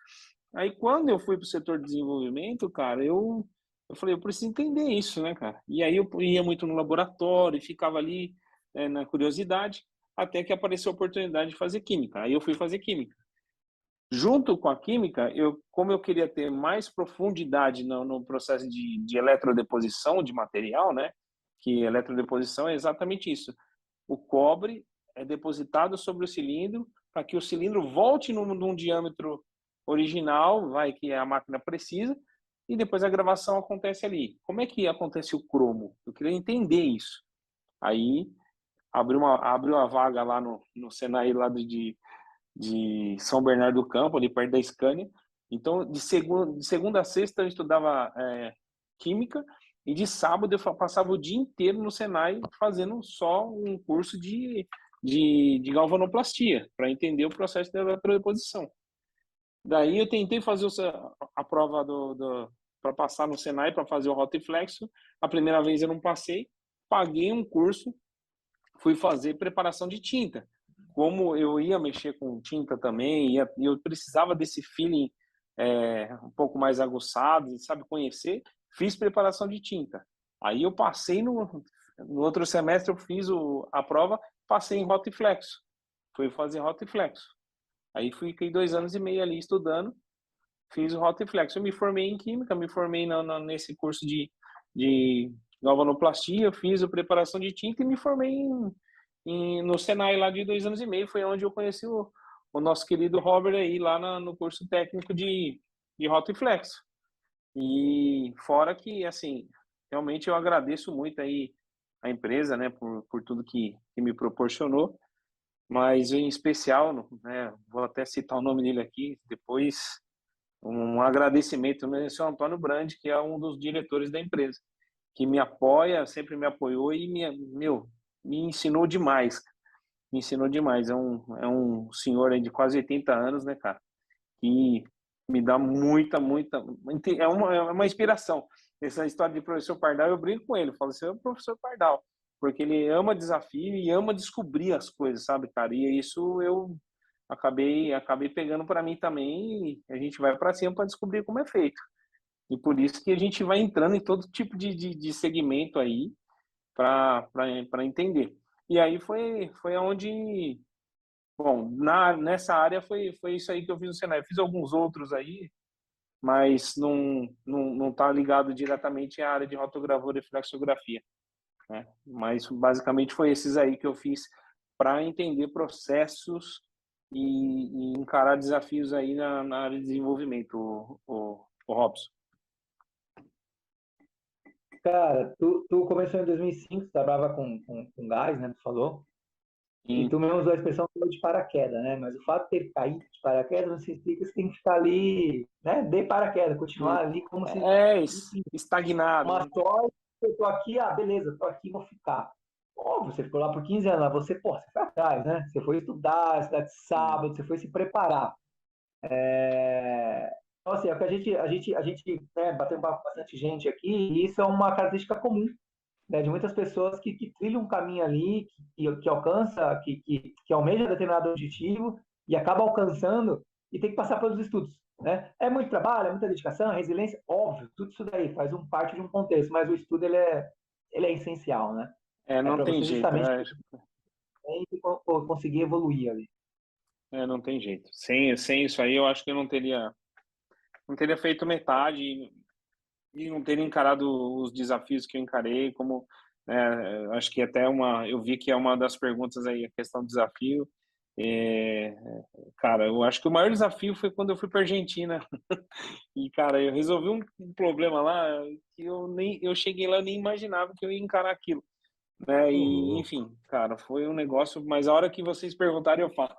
Aí, quando eu fui para o setor de desenvolvimento, cara, eu falei, eu preciso entender isso, né, cara? E aí eu ia muito no laboratório, ficava ali na curiosidade, até que apareceu a oportunidade de fazer química. Aí eu fui fazer química. Junto com a química, como eu queria ter mais profundidade no processo de eletrodeposição de material, né? Que eletrodeposição é exatamente isso. O cobre é depositado sobre o cilindro para que o cilindro volte num diâmetro original, vai que a máquina precisa, e depois a gravação acontece ali. Como é que acontece o cromo? Eu queria entender isso. Aí abriu uma vaga lá no Senai lá de São Bernardo do Campo, ali perto da Scania. Então, de segunda a sexta eu estudava química, e de sábado eu passava o dia inteiro no Senai fazendo só um curso de galvanoplastia, para entender o processo da eletrodeposição. Daí eu tentei fazer a prova para passar no Senai, para fazer o Rotiflexo. A primeira vez eu não passei, paguei um curso, fui fazer preparação de tinta. Como eu ia mexer com tinta também, e eu precisava desse feeling um pouco mais aguçado, sabe, conhecer, fiz preparação de tinta. Aí eu passei no outro semestre, eu fiz a prova, passei em Rotiflexo. Fui fazer Rotiflexo. Aí fiquei 2 anos e meio ali estudando, fiz o Rotiflexo. Eu me formei em Química, me formei nesse curso de galvanoplastia, fiz a preparação de tinta e me formei no Senai lá de 2 anos e meio. Foi onde eu conheci o nosso querido Robert aí, lá no curso técnico de Rotiflexo. E fora que, assim, realmente eu agradeço muito aí a empresa, né, por tudo que me proporcionou, mas em especial, né, vou até citar o nome dele aqui depois, um agradecimento ao seu Antônio Brandi, que é um dos diretores da empresa. que me apoia, sempre me apoiou e me ensinou demais. Me ensinou demais. É um senhor aí de quase 80 anos, né, cara? Que me dá muita. É uma inspiração. Essa história de professor Pardal, eu brinco com ele, eu falo assim, é o professor Pardal, porque ele ama desafio e ama descobrir as coisas, sabe, cara? E isso eu acabei pegando para mim também, e a gente vai para cima para descobrir como é feito. E por isso que a gente vai entrando em todo tipo de segmento aí para entender. E aí foi onde, bom, nessa área foi isso aí que eu fiz no Senai. Eu fiz alguns outros aí, mas não tá ligado diretamente à área de rotogravura e flexografia, né? Mas basicamente foi esses aí que eu fiz para entender processos e encarar desafios aí na área de desenvolvimento, o Robson. Cara, tu começou em 2005, tu trabalhava com gás, né? Tu falou. E E tu mesmo usou a expressão de paraquedas, né? Mas o fato de ter caído de paraquedas não significa que você tem que ficar ali, né? De paraquedas, continuar ali como se, enfim, estagnado, uma né? sorte, eu tô aqui, beleza, tô aqui, vou ficar. Óbvio, você ficou lá por 15 anos, mas você, pô, você foi atrás, né? Você foi estudar, estudar de sábado, você foi se preparar. Então, assim, é o que a gente né, bateu um papo com bastante gente aqui, e isso é uma característica comum, né, de muitas pessoas que trilham um caminho ali, que alcança, que almeja determinado objetivo e acaba alcançando e tem que passar pelos estudos, né? É muito trabalho, é muita dedicação, é resiliência, óbvio, tudo isso daí faz parte de um contexto, mas o estudo ele é essencial, né? É Não para tem você jeito, justamente conseguir evoluir ali. não tem jeito. Sem isso aí, eu acho que eu não teria feito metade e não teria encarado os desafios que eu encarei, como, acho que até eu vi que é uma das perguntas aí, a questão do desafio. É, cara, eu acho que o maior desafio foi quando eu fui para Argentina. E, cara, eu resolvi um problema lá que eu cheguei lá e nem imaginava que eu ia encarar aquilo, né? Ô, E, louco. enfim, cara, foi um negócio, mas a hora que vocês perguntarem eu falo.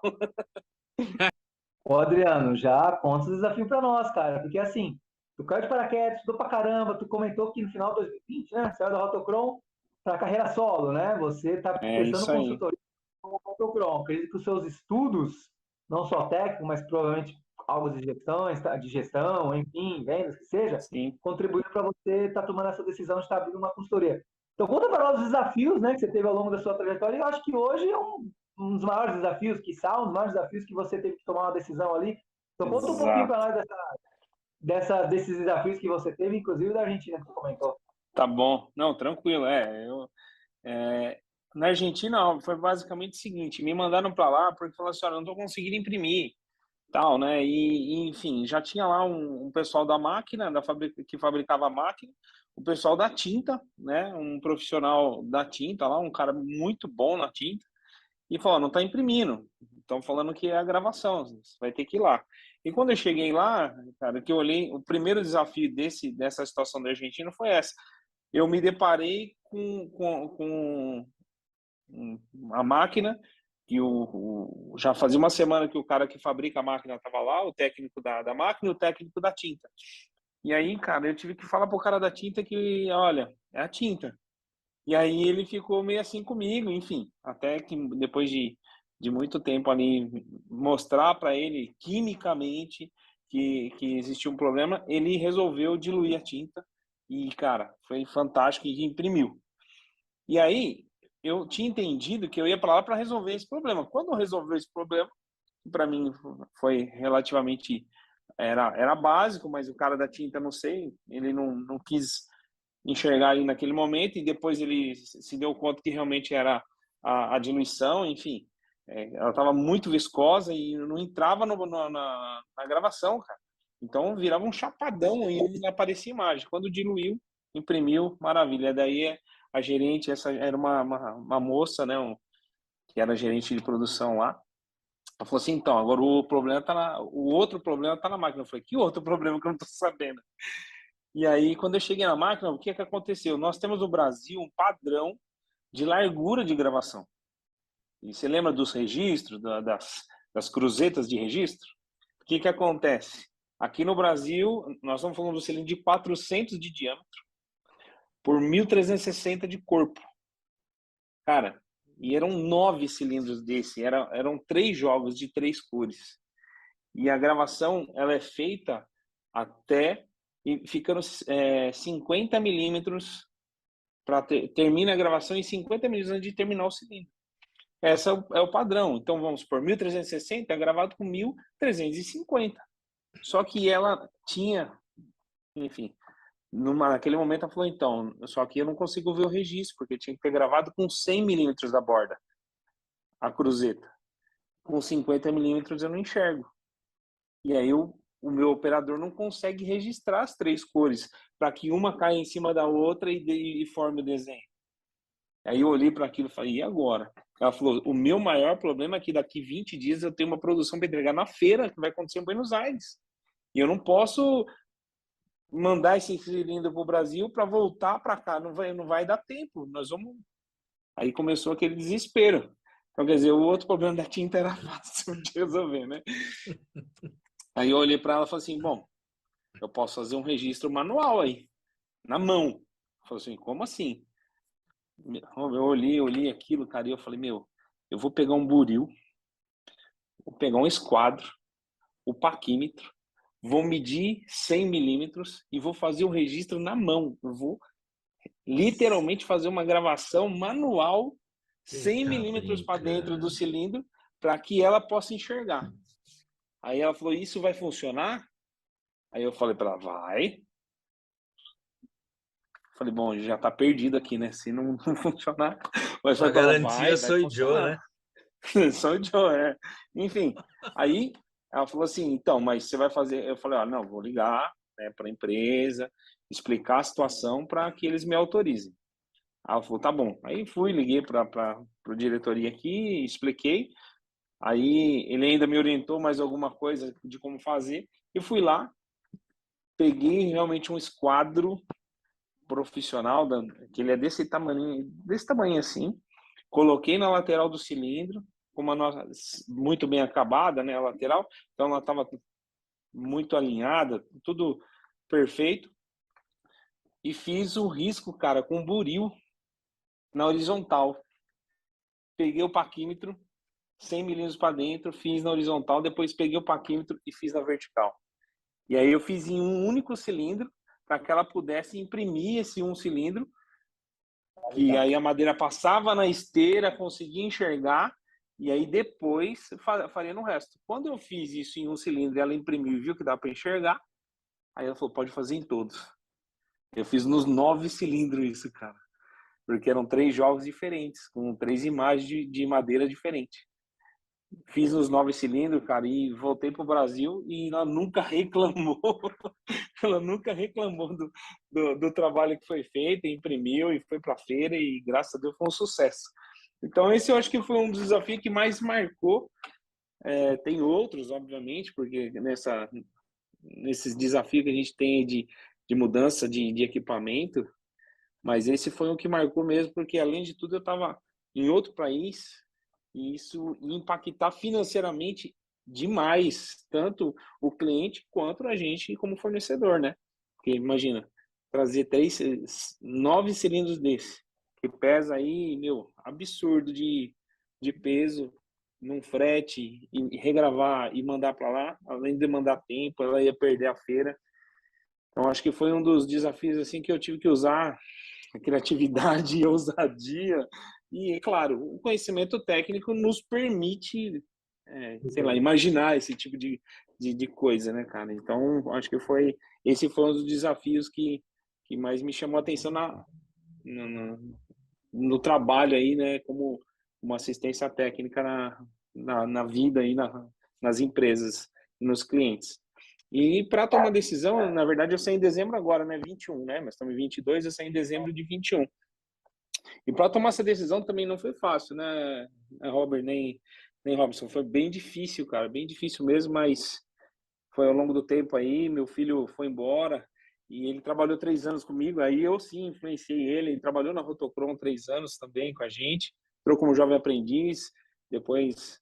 Ô, Adriano, já conta os desafios para nós, cara, porque assim, tu caiu de paraquedas, estudou pra caramba, tu comentou que no final de 2020, né, saiu da Rotocron para carreira solo, né? Você tá É prestando isso aí. consultoria com a Rotocron. Acredito que os seus estudos, não só técnicos, mas provavelmente algo de gestão, enfim, vendas, que seja, Sim. contribuíram para você estar tomando essa decisão de estar abrindo uma consultoria. Então, conta para nós os desafios, né, que você teve ao longo da sua trajetória. E eu acho que hoje é um dos maiores desafios, quiçá, um dos maiores desafios que você teve que tomar uma decisão ali. Então, conta um pouquinho Exato. para nós desses desafios que você teve, inclusive da Argentina, que você comentou. Tá bom. Não, tranquilo. É, na Argentina foi basicamente o seguinte: me mandaram para lá porque falaram assim: olha, não estou conseguindo imprimir, tal, né? Enfim, já tinha lá um pessoal da máquina, que fabricava a máquina, o pessoal da tinta, né? Um profissional da tinta lá, um cara muito bom na tinta, e falou: não está imprimindo. Estão falando que é a gravação, você vai ter que ir lá. E quando eu cheguei lá, cara, que eu olhei, o primeiro desafio dessa situação da Argentina foi essa. Eu me deparei com a máquina, que já fazia uma semana que o cara que fabrica a máquina estava lá, o técnico da máquina e o técnico da tinta. E aí, cara, eu tive que falar pro cara da tinta que, olha, é a tinta. E aí ele ficou meio assim comigo, enfim, até que depois de muito tempo ali mostrar para ele quimicamente que existia um problema, ele resolveu diluir a tinta e, cara, foi fantástico e imprimiu. E aí eu tinha entendido que eu ia para lá para resolver esse problema. Quando eu resolvi esse problema, para mim foi relativamente era básico, mas o cara da tinta, não sei, ele não quis enxergar ali naquele momento e depois ele se deu conta que realmente era a diluição, enfim, ela estava muito viscosa e não entrava na gravação, cara. Então virava um chapadão e não aparecia imagem. Quando diluiu, imprimiu, maravilha. Daí a gerente, essa era uma moça, né, que era gerente de produção lá. Ela falou assim, então, agora o outro problema está na máquina. Eu falei, que outro problema que eu não estou sabendo? E aí, quando eu cheguei na máquina, o que aconteceu? Nós temos no Brasil um padrão de largura de gravação. E você lembra dos registros, das cruzetas de registro? O que acontece? Aqui no Brasil, nós estamos falando de um cilindro de 400 de diâmetro por 1.360 de corpo. Cara, e eram 9 cilindros desse, eram 3 jogos de 3 cores. E a gravação, ela é feita até, e ficando 50 milímetros, termina a gravação em 50 milímetros antes de terminar o cilindro. Esse é o padrão. Então, vamos por 1.360 é gravado com 1.350. Só que ela tinha, enfim, naquele momento ela falou, então, só que eu não consigo ver o registro, porque tinha que ter gravado com 100 milímetros da borda, a cruzeta. Com 50 milímetros eu não enxergo. E aí o meu operador não consegue registrar as 3 cores, para que uma caia em cima da outra e forme o desenho. Aí eu olhei para aquilo e falei, e agora? Ela falou, o meu maior problema é que daqui 20 dias eu tenho uma produção para entregar na feira, que vai acontecer em Buenos Aires. E eu não posso mandar esse cilindro para o Brasil para voltar para cá, não vai dar tempo, nós vamos... Aí começou aquele desespero. Então, quer dizer, o outro problema da tinta era fácil de resolver, né? Aí eu olhei para ela e falei assim, bom, eu posso fazer um registro manual aí, na mão. Falei assim, como assim? Eu olhei aquilo, cara, e eu falei, meu, eu vou pegar um buril, vou pegar um esquadro, o paquímetro, vou medir 100 milímetros e vou fazer o registro na mão. Eu vou literalmente fazer uma gravação manual 100 milímetros para dentro do cilindro para que ela possa enxergar. Aí ela falou, isso vai funcionar? Aí eu falei para ela, vai. Falei, bom, já tá perdido aqui, né? Se não funcionar, mas A foi para ela, garantia vai sou Joe, funcionar. né? Sou Joe, é. Enfim, aí ela falou assim, então, mas você vai fazer... Eu falei, não, vou ligar, né, para a empresa, explicar a situação para que eles me autorizem. Aí ela falou, tá bom. Aí fui, liguei para a diretoria aqui, expliquei. Aí ele ainda me orientou mais alguma coisa de como fazer. E fui lá, peguei realmente um esquadro profissional, que ele é desse tamanho assim, coloquei na lateral do cilindro, com uma nota muito bem acabada, né, a lateral, então ela estava muito alinhada, tudo perfeito, e fiz o risco, cara, com buril na horizontal. Peguei o paquímetro, 100 milímetros para dentro, fiz na horizontal, depois peguei o paquímetro e fiz na vertical. E aí eu fiz em um único cilindro, para que ela pudesse imprimir esse um cilindro, que aí a madeira passava na esteira, conseguia enxergar, e aí depois faria no resto. Quando eu fiz isso em um cilindro e ela imprimiu e viu que dá para enxergar, aí ela falou, pode fazer em todos. Eu fiz nos 9 cilindros isso, cara. Porque eram 3 jogos diferentes, com 3 imagens de madeira diferente. Fiz nos 9 cilindros, cara, e voltei pro Brasil e ela nunca reclamou. Ela nunca reclamou do trabalho que foi feito, imprimiu e foi pra feira e, graças a Deus, foi um sucesso. Então, esse eu acho que foi um dos desafios que mais marcou. Tem outros, obviamente, porque nesses desafios que a gente tem de mudança de equipamento, mas esse foi o que marcou mesmo, porque, além de tudo, eu estava em outro país e isso ia impactar financeiramente demais, tanto o cliente quanto a gente como fornecedor, né? Porque imagina, trazer 9 cilindros desse, que pesa aí, meu, absurdo de peso, num frete, e regravar e mandar para lá, além de demandar tempo, ela ia perder a feira. Então, acho que foi um dos desafios assim que eu tive que usar a criatividade e a ousadia. E, claro, o conhecimento técnico nos permite, sei lá, imaginar esse tipo de coisa, né, cara? Então, acho que esse foi um dos desafios que mais me chamou a atenção no trabalho aí, né, como uma assistência técnica na vida aí, nas empresas, nos clientes. E para tomar decisão, na verdade, eu saí em dezembro agora, né? 21, né? Mas estamos em 22, eu saí em dezembro de 21. E para tomar essa decisão também não foi fácil, né, Robert, nem Robson? Foi bem difícil, cara, bem difícil mesmo, mas foi ao longo do tempo aí. Meu filho foi embora e ele trabalhou 3 anos comigo, aí eu sim influenciei ele trabalhou na Rotocron 3 anos também com a gente, entrou como jovem aprendiz, depois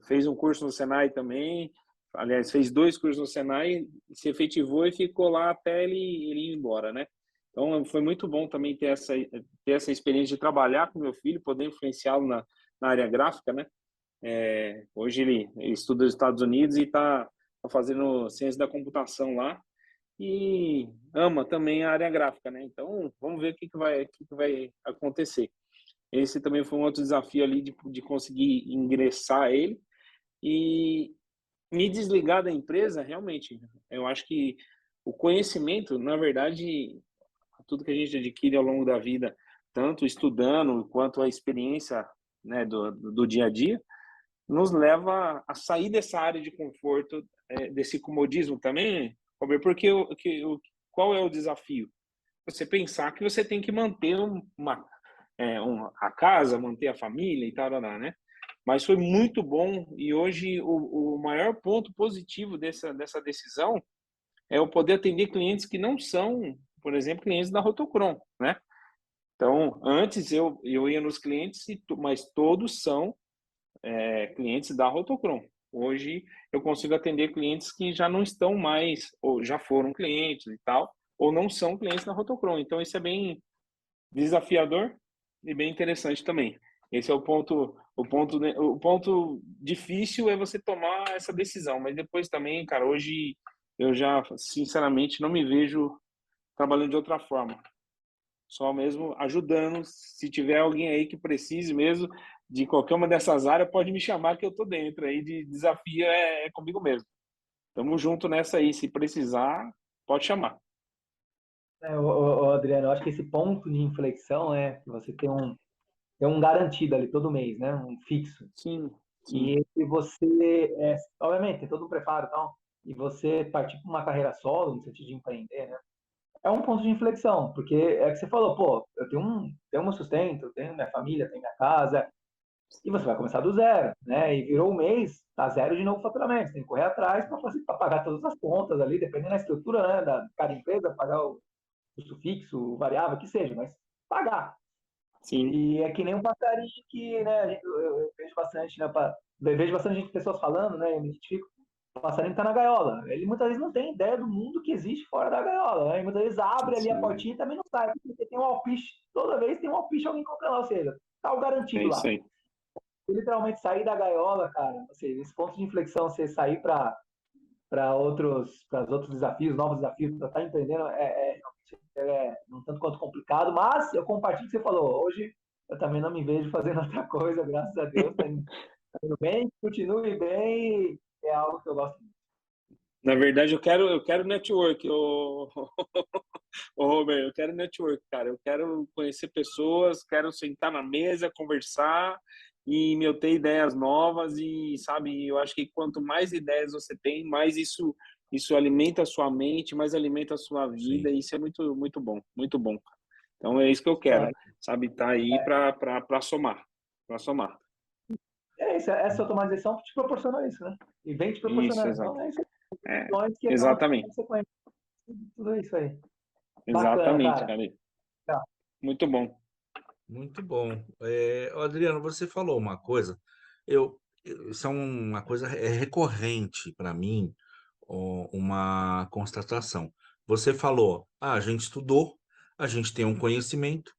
fez um curso no Senai também, aliás, fez 2 cursos no Senai, se efetivou e ficou lá até ele ir embora, né? Então, foi muito bom também ter essa experiência de trabalhar com meu filho, poder influenciá-lo na área gráfica, né? Hoje ele estuda nos Estados Unidos e está fazendo ciência da computação lá e ama também a área gráfica, né? Então, vamos ver o que vai acontecer. Esse também foi um outro desafio ali de conseguir ingressar ele e me desligar da empresa, realmente. Eu acho que o conhecimento, na verdade, tudo que a gente adquire ao longo da vida, tanto estudando quanto a experiência, né, do dia a dia, nos leva a sair dessa área de conforto, desse comodismo também, Robert, porque qual é o desafio? Você pensar que você tem que manter a casa, manter a família e tal, né? Mas foi muito bom e hoje o maior ponto positivo dessa decisão é eu poder atender clientes que não são, por exemplo, clientes da Rotocron, né? Então, antes eu ia nos clientes, mas todos são clientes da Rotocron. Hoje eu consigo atender clientes que já não estão mais, ou já foram clientes e tal, ou não são clientes da Rotocron. Então, isso é bem desafiador e bem interessante também. Esse é o ponto difícil é você tomar essa decisão, mas depois também, cara, hoje eu já, sinceramente, não me vejo trabalhando de outra forma. Só mesmo ajudando. Se tiver alguém aí que precise mesmo de qualquer uma dessas áreas, pode me chamar que eu tô dentro aí. De desafio comigo mesmo. Tamo junto nessa aí. Se precisar, pode chamar. Adriano, eu acho que esse ponto de inflexão é que você tem um garantido ali todo mês, né? Um fixo. Sim, sim. E se você, obviamente, tem todo um preparo e tal, e você partir para uma carreira solo, no sentido de empreender, né? É um ponto de inflexão, porque é que você falou, pô, eu tenho meu sustento, eu tenho minha família, tenho minha casa, e você vai começar do zero, né? E virou um mês, tá zero de novo faturamento, você tem que correr atrás para pagar todas as contas ali, dependendo da estrutura, né, da cada empresa, pagar o custo fixo, o variável, que seja, mas pagar. Sim, E é que nem um passarinho que, né, eu vejo bastante, né, eu vejo bastante gente, pessoas falando, né, eu me identifico, o passarinho está na gaiola. Ele muitas vezes não tem ideia do mundo que existe fora da gaiola, né? E muitas vezes abre ali a sim. portinha e também não sai, porque tem um alpiche, toda vez tem um alpiche alguém comprando lá, ou seja, tá o É garantido isso lá. aí. Literalmente sair da gaiola, cara, ou seja, esse ponto de inflexão, você sair para outros desafios, novos desafios, para estar entendendo, um tanto quanto complicado, mas eu compartilho o que você falou. Hoje eu também não me vejo fazendo outra coisa, graças a Deus, tá indo bem, continue bem, é algo que eu gosto muito. Na verdade, eu quero network, ô Robert, eu quero network, cara. Eu quero conhecer pessoas, quero sentar na mesa, conversar e, ter ideias novas e, sabe, eu acho que quanto mais ideias você tem, mais isso alimenta a sua mente, mais alimenta a sua vida Sim. e isso é muito, muito bom, muito bom. Então é isso que eu quero, É, sabe, tá aí para somar, para somar. é isso, essa automatização te proporciona isso, né? E vem te Isso, proporcionando. exato. Então, é isso É, que é uma exatamente, consequência de tudo isso aí. Bacana, exatamente, cara. cara. Tá. Muito bom. Muito bom. Adriano, você falou uma coisa, isso é uma coisa recorrente para mim, uma constatação. Você falou, a gente estudou, a gente tem um conhecimento,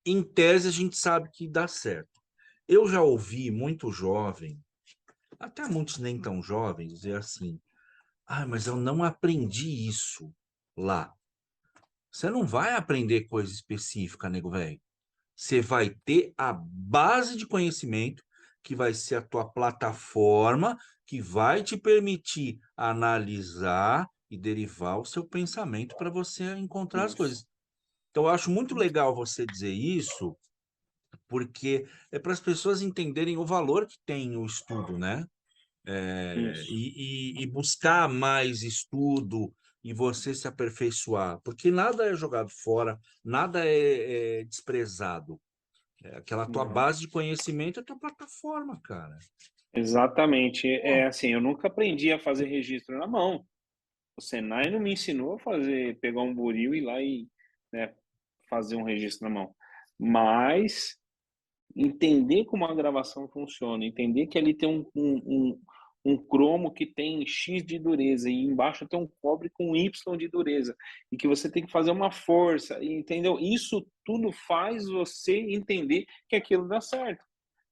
em tese a gente sabe que dá certo. Eu já ouvi muito jovem, até muitos nem tão jovens, dizer assim, mas eu não aprendi isso lá. Você não vai aprender coisa específica, nego velho. Você vai ter a base de conhecimento, que vai ser a tua plataforma, que vai te permitir analisar e derivar o seu pensamento para você encontrar as Isso, coisas. Então, eu acho muito legal você dizer isso, porque é para as pessoas entenderem o valor que tem o estudo, né? isso. E buscar mais estudo e você se aperfeiçoar, porque nada é jogado fora, nada é desprezado. Aquela tua Não. base de conhecimento é a tua plataforma, cara. Exatamente. Pô, É assim, eu nunca aprendi a fazer registro na mão. O Senai não me ensinou a pegar um buril e ir lá e, né, fazer um registro na mão. Mas entender como a gravação funciona, entender que ali tem um cromo que tem X de dureza e embaixo tem um cobre com Y de dureza e que você tem que fazer uma força, entendeu? Isso tudo faz você entender que aquilo dá certo,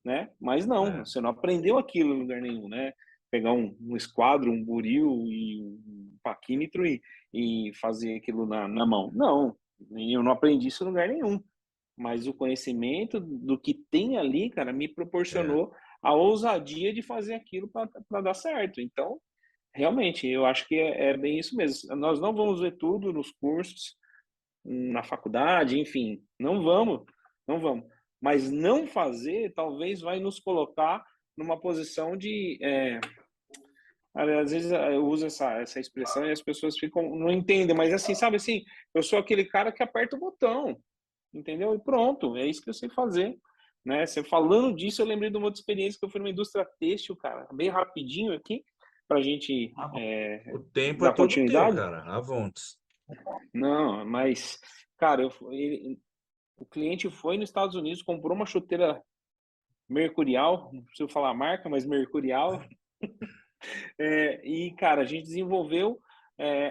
né? Mas não, você não aprendeu aquilo em lugar nenhum, né? Pegar um esquadro, um buril e um paquímetro e fazer aquilo na mão. Não, eu não aprendi isso em lugar nenhum. Mas o conhecimento do que tem ali, cara, me É. proporcionou a ousadia de fazer aquilo para dar certo. Então, realmente, eu acho que é bem isso mesmo. Nós não vamos ver tudo nos cursos, na faculdade, enfim, não vamos. Mas não fazer, talvez vai nos colocar numa posição de, às vezes eu uso essa expressão e as pessoas ficam, não entendem, mas assim, sabe assim, eu sou aquele cara que aperta o botão, entendeu? E pronto, é isso que eu sei fazer. Né? Você falando disso, eu lembrei de uma outra experiência que eu fui numa indústria têxtil, cara, bem rapidinho aqui, para a gente O tempo é dar todo teu, continuidade. cara. Avontes. Não, mas, cara, o cliente foi nos Estados Unidos, comprou uma chuteira Mercurial, não preciso falar a marca, mas Mercurial. E, cara, a gente desenvolveu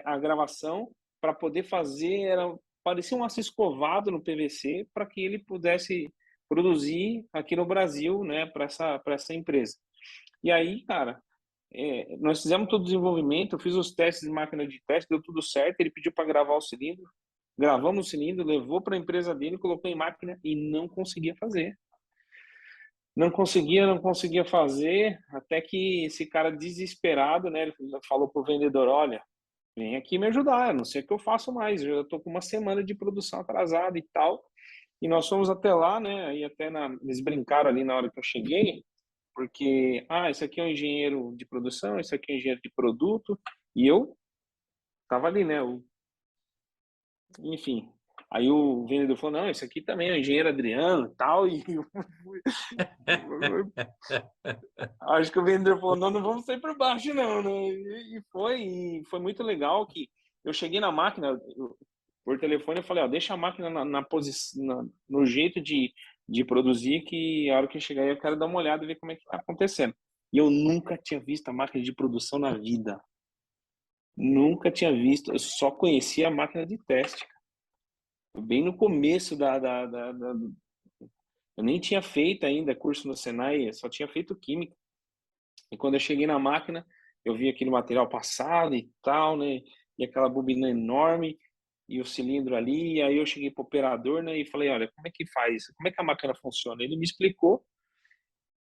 a gravação para poder fazer, parecia um aço escovado no PVC para que ele pudesse produzir aqui no Brasil, né, para essa empresa. E aí, cara, nós fizemos todo o desenvolvimento, eu fiz os testes de máquina de teste, deu tudo certo, ele pediu para gravar o cilindro, gravamos o cilindro, levou para a empresa dele, colocou em máquina e não conseguia fazer. Não conseguia fazer, até que esse cara desesperado, né, ele falou pro vendedor, olha, vem aqui me ajudar, não sei o que eu faço mais, eu estou com uma semana de produção atrasada e tal. E nós fomos até lá, né, aí até eles brincaram ali na hora que eu cheguei, porque, esse aqui é um engenheiro de produção, esse aqui é um engenheiro de produto, e eu tava ali, né, enfim. Aí o vendedor falou, não, esse aqui também é o engenheiro Adriano e tal, e acho que o vendedor falou, não vamos sair por baixo, não, né? E foi muito legal que eu cheguei na máquina, por telefone, eu falei, ó, deixa a máquina na posição, no jeito de produzir, que a hora que eu chegar aí eu quero dar uma olhada e ver como é que tá acontecendo. E eu nunca tinha visto a máquina de produção na vida. Nunca tinha visto, eu só conhecia a máquina de teste. Bem no começo eu nem tinha feito ainda curso no Senai, só tinha feito química. E quando eu cheguei na máquina, eu vi aquele material passado e tal, né? E aquela bobina enorme e o cilindro ali. E aí eu cheguei pro operador, né? E falei, olha, como é que faz? Como é que a máquina funciona? Ele me explicou.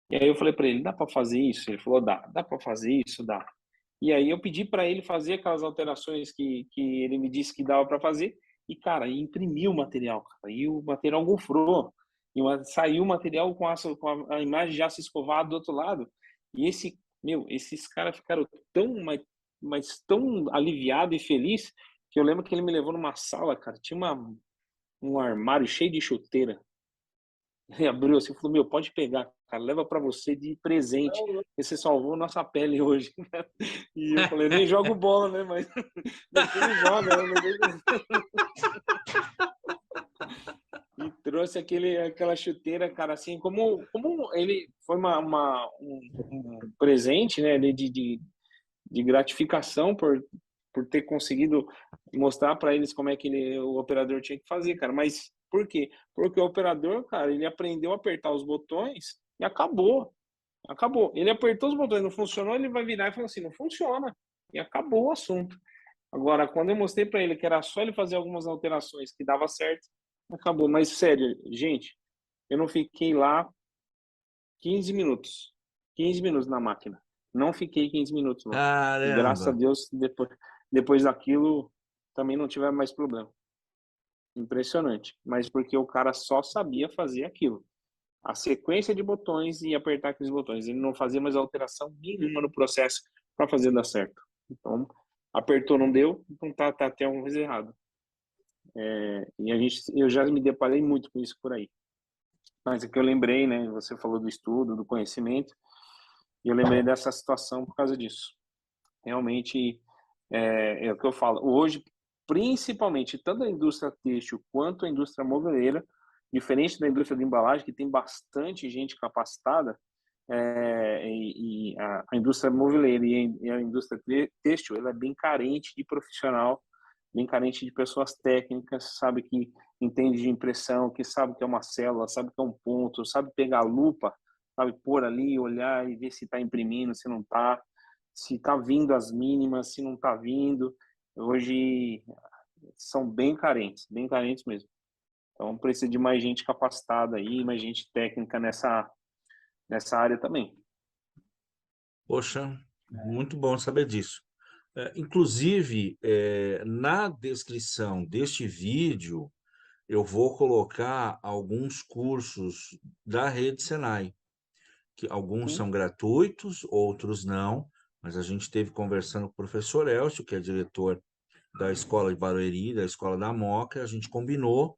E aí eu falei para ele, dá para fazer isso? Ele falou, dá para fazer isso, dá. E aí eu pedi para ele fazer aquelas alterações que ele me disse que dava para fazer. E, cara, imprimiu o material, cara. E o material gofrou. Saiu o material com a imagem de aço escovado do outro lado. E esses caras ficaram mas tão aliviado e feliz que eu lembro que ele me levou numa sala, cara. Tinha um armário cheio de chuteira. Ele abriu assim e falou, pode pegar, cara, leva para você de presente. Você salvou nossa pele hoje. E eu falei, nem jogo bola, né? Mas depois ele joga, né? E trouxe aquela chuteira, cara, assim, como ele foi um presente, né, de gratificação por ter conseguido mostrar para eles como é que o operador tinha que fazer, cara. Mas por quê? Porque o operador, cara, ele aprendeu a apertar os botões e acabou. Acabou. Ele apertou os botões, não funcionou, ele vai virar e falar assim, não funciona. E acabou o assunto. Agora, quando eu mostrei para ele que era só ele fazer algumas alterações que dava certo, acabou. Mas sério, gente, eu não fiquei lá 15 minutos. 15 minutos na máquina. Não fiquei 15 minutos lá. E graças a Caramba! Deus, depois daquilo, também não tive mais problema. Impressionante. Mas porque o cara só sabia fazer aquilo. A sequência de botões e apertar aqueles botões. Ele não fazia mais alteração nenhuma no processo para fazer dar certo. Então, apertou, não deu, então tá até alguma coisa errada. E eu já me deparei muito com isso por aí. Mas é que eu lembrei, né? Você falou do estudo, do conhecimento, e eu lembrei dessa situação por causa disso. Realmente, é o que eu falo. Hoje, principalmente, tanto a indústria têxtil quanto a indústria moveleira, diferente da indústria de embalagem, que tem bastante gente capacitada, e a indústria moveleira e a indústria têxtil, ela é bem carente de profissional, bem carente de pessoas técnicas, sabe, que entende de impressão, que sabe que é uma célula, sabe que é um ponto, sabe pegar a lupa, sabe pôr ali, olhar e ver se está imprimindo, se não está, se está vindo as mínimas, se não está vindo. Hoje são bem carentes mesmo. Então precisa de mais gente capacitada aí, mais gente técnica nessa área também. Poxa, muito bom saber disso. Inclusive, na descrição deste vídeo, eu vou colocar alguns cursos da Rede Senai, que alguns são gratuitos, outros não, mas a gente esteve conversando com o professor Elcio, que é diretor da Escola de Barueri, da Escola da Moca, e a gente combinou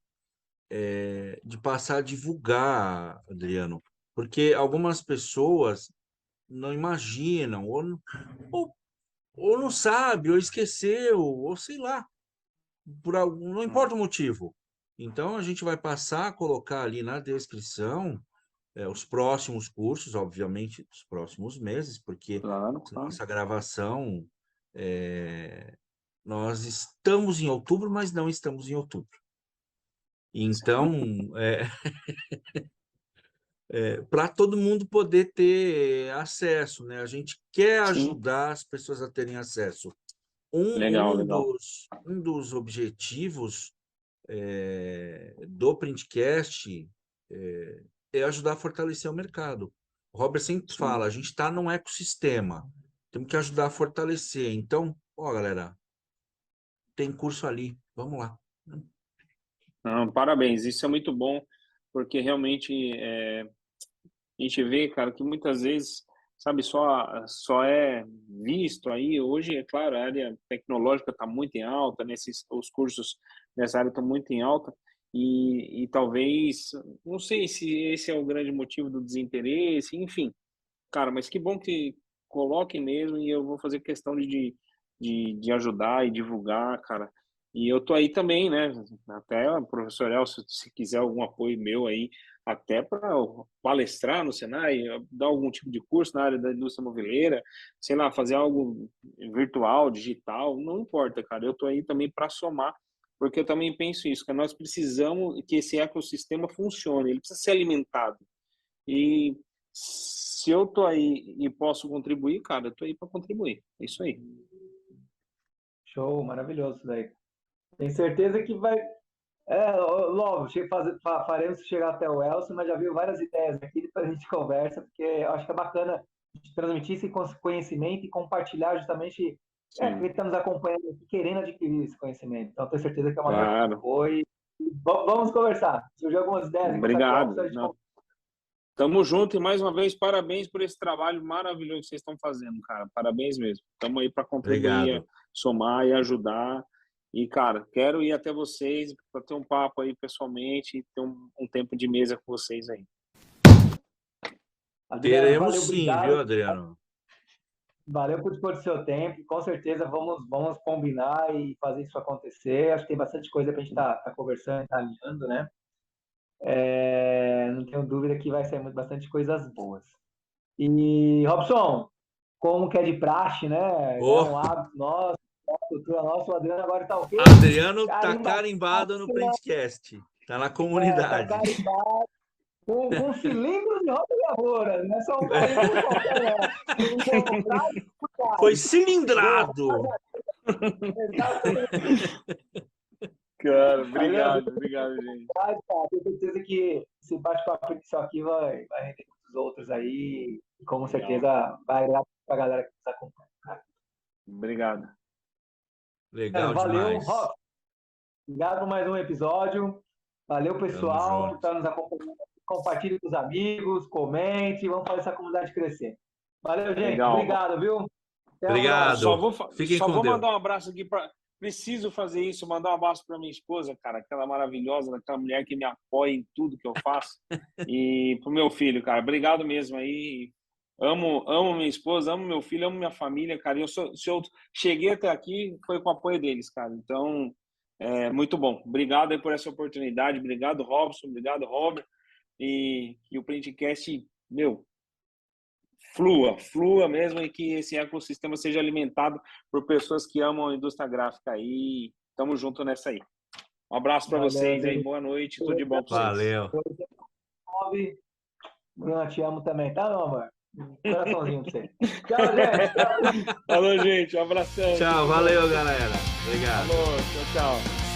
de passar a divulgar, Adriano, porque algumas pessoas não imaginam, ou, ou não sabe, ou esqueceu, ou sei lá, por algum, não importa o motivo. Então a gente vai passar a colocar ali na descrição os próximos cursos, obviamente, os próximos meses, porque Claro. essa gravação nós estamos em outubro, mas não estamos em outubro. Então, para todo mundo poder ter acesso, né? A gente quer Sim. ajudar as pessoas a terem acesso. Legal. Um dos objetivos do Printcast é ajudar a fortalecer o mercado. O Robert sempre fala, a gente está num ecossistema, temos que ajudar a fortalecer. Então, galera, tem curso ali, vamos lá. Não, parabéns, isso é muito bom, porque realmente a gente vê, cara, que muitas vezes, sabe, só é visto aí. Hoje, é claro, a área tecnológica está muito em alta, os cursos nessa área estão muito em alta, e talvez, não sei se esse é o grande motivo do desinteresse, enfim, cara, mas que bom que coloquem mesmo, e eu vou fazer questão de ajudar e divulgar, cara. E eu tô aí também, né? Até o professor Elcio, se quiser algum apoio meu aí, até para palestrar no Senai, dar algum tipo de curso na área da indústria moveleira, sei lá, fazer algo virtual, digital, não importa, cara. Eu tô aí também para somar, porque eu também penso isso, que nós precisamos que esse ecossistema funcione, ele precisa ser alimentado. E se eu tô aí e posso contribuir, cara, eu tô aí para contribuir. É isso aí. Show, maravilhoso isso daí. Tenho certeza que vai. Logo, faremos chegar até o Elcio, mas já viu várias ideias aqui, depois a gente conversa, porque eu acho que é bacana transmitir esse conhecimento e compartilhar justamente porque estamos acompanhando aqui, querendo adquirir esse conhecimento. Então, tenho certeza que é uma troca Claro. boa e vamos conversar. Surgiu algumas ideias em contato com o Obrigado. Elcio, a gente Tamo junto e mais uma vez parabéns por esse trabalho maravilhoso que vocês estão fazendo, cara. Parabéns mesmo. Estamos aí para contribuir, Obrigado. somar e ajudar. E, cara, quero ir até vocês para ter um papo aí pessoalmente e ter um tempo de mesa com vocês aí. Adriano, Teremos valeu, sim, obrigado. viu, Adriano? Valeu por dispor do seu tempo. Com certeza vamos combinar e fazer isso acontecer. Acho que tem bastante coisa para a gente tá conversando, tá alinhando, né? Não tenho dúvida que vai sair bastante coisas boas. E, Robson, como que é de praxe, né? É um hábito nosso, uma cultura nossa. O Adriano agora tá o quê? Adriano tá Carimbado, carimbado no Printcast, tá na tá comunidade. carimbado com cilindro de roda gravura. Não é só um carimbo qualquer, não. Foi cilindrado. Cara, obrigado, gente. Tenho certeza que esse bate-papo aqui vai render muitos outros aí. E com certeza vai agradar para a galera que nos acompanha. Obrigado. Legal Valeu, demais. Rob. Obrigado por mais um episódio. Valeu, pessoal, que está nos acompanhando. Compartilhe com os amigos, comente, vamos fazer essa comunidade crescer. Valeu, gente. Legal. Obrigado, viu? Até a Obrigado. Só vou mandar um abraço aqui para. Preciso fazer isso, mandar um abraço para minha esposa, cara, aquela maravilhosa, aquela mulher que me apoia em tudo que eu faço. E pro meu filho, cara, obrigado mesmo aí. Amo minha esposa, amo meu filho, amo minha família, cara. Se eu cheguei até aqui, foi com o apoio deles, cara. Então, muito bom. Obrigado aí por essa oportunidade. Obrigado, Robson. Obrigado, Robert. E o Printcast, meu, flua mesmo, e que esse ecossistema seja alimentado por pessoas que amam a indústria gráfica aí. Tamo junto nessa aí. Um abraço para vocês aí, boa noite, tudo de bom para vocês. Valeu. Bruna, te amo também, tá, meu amor? Coraçãozinho pra você. Tchau, gente. Falou, gente. Um abração. Tchau, valeu, galera. Obrigado. Falou, tchau, tchau.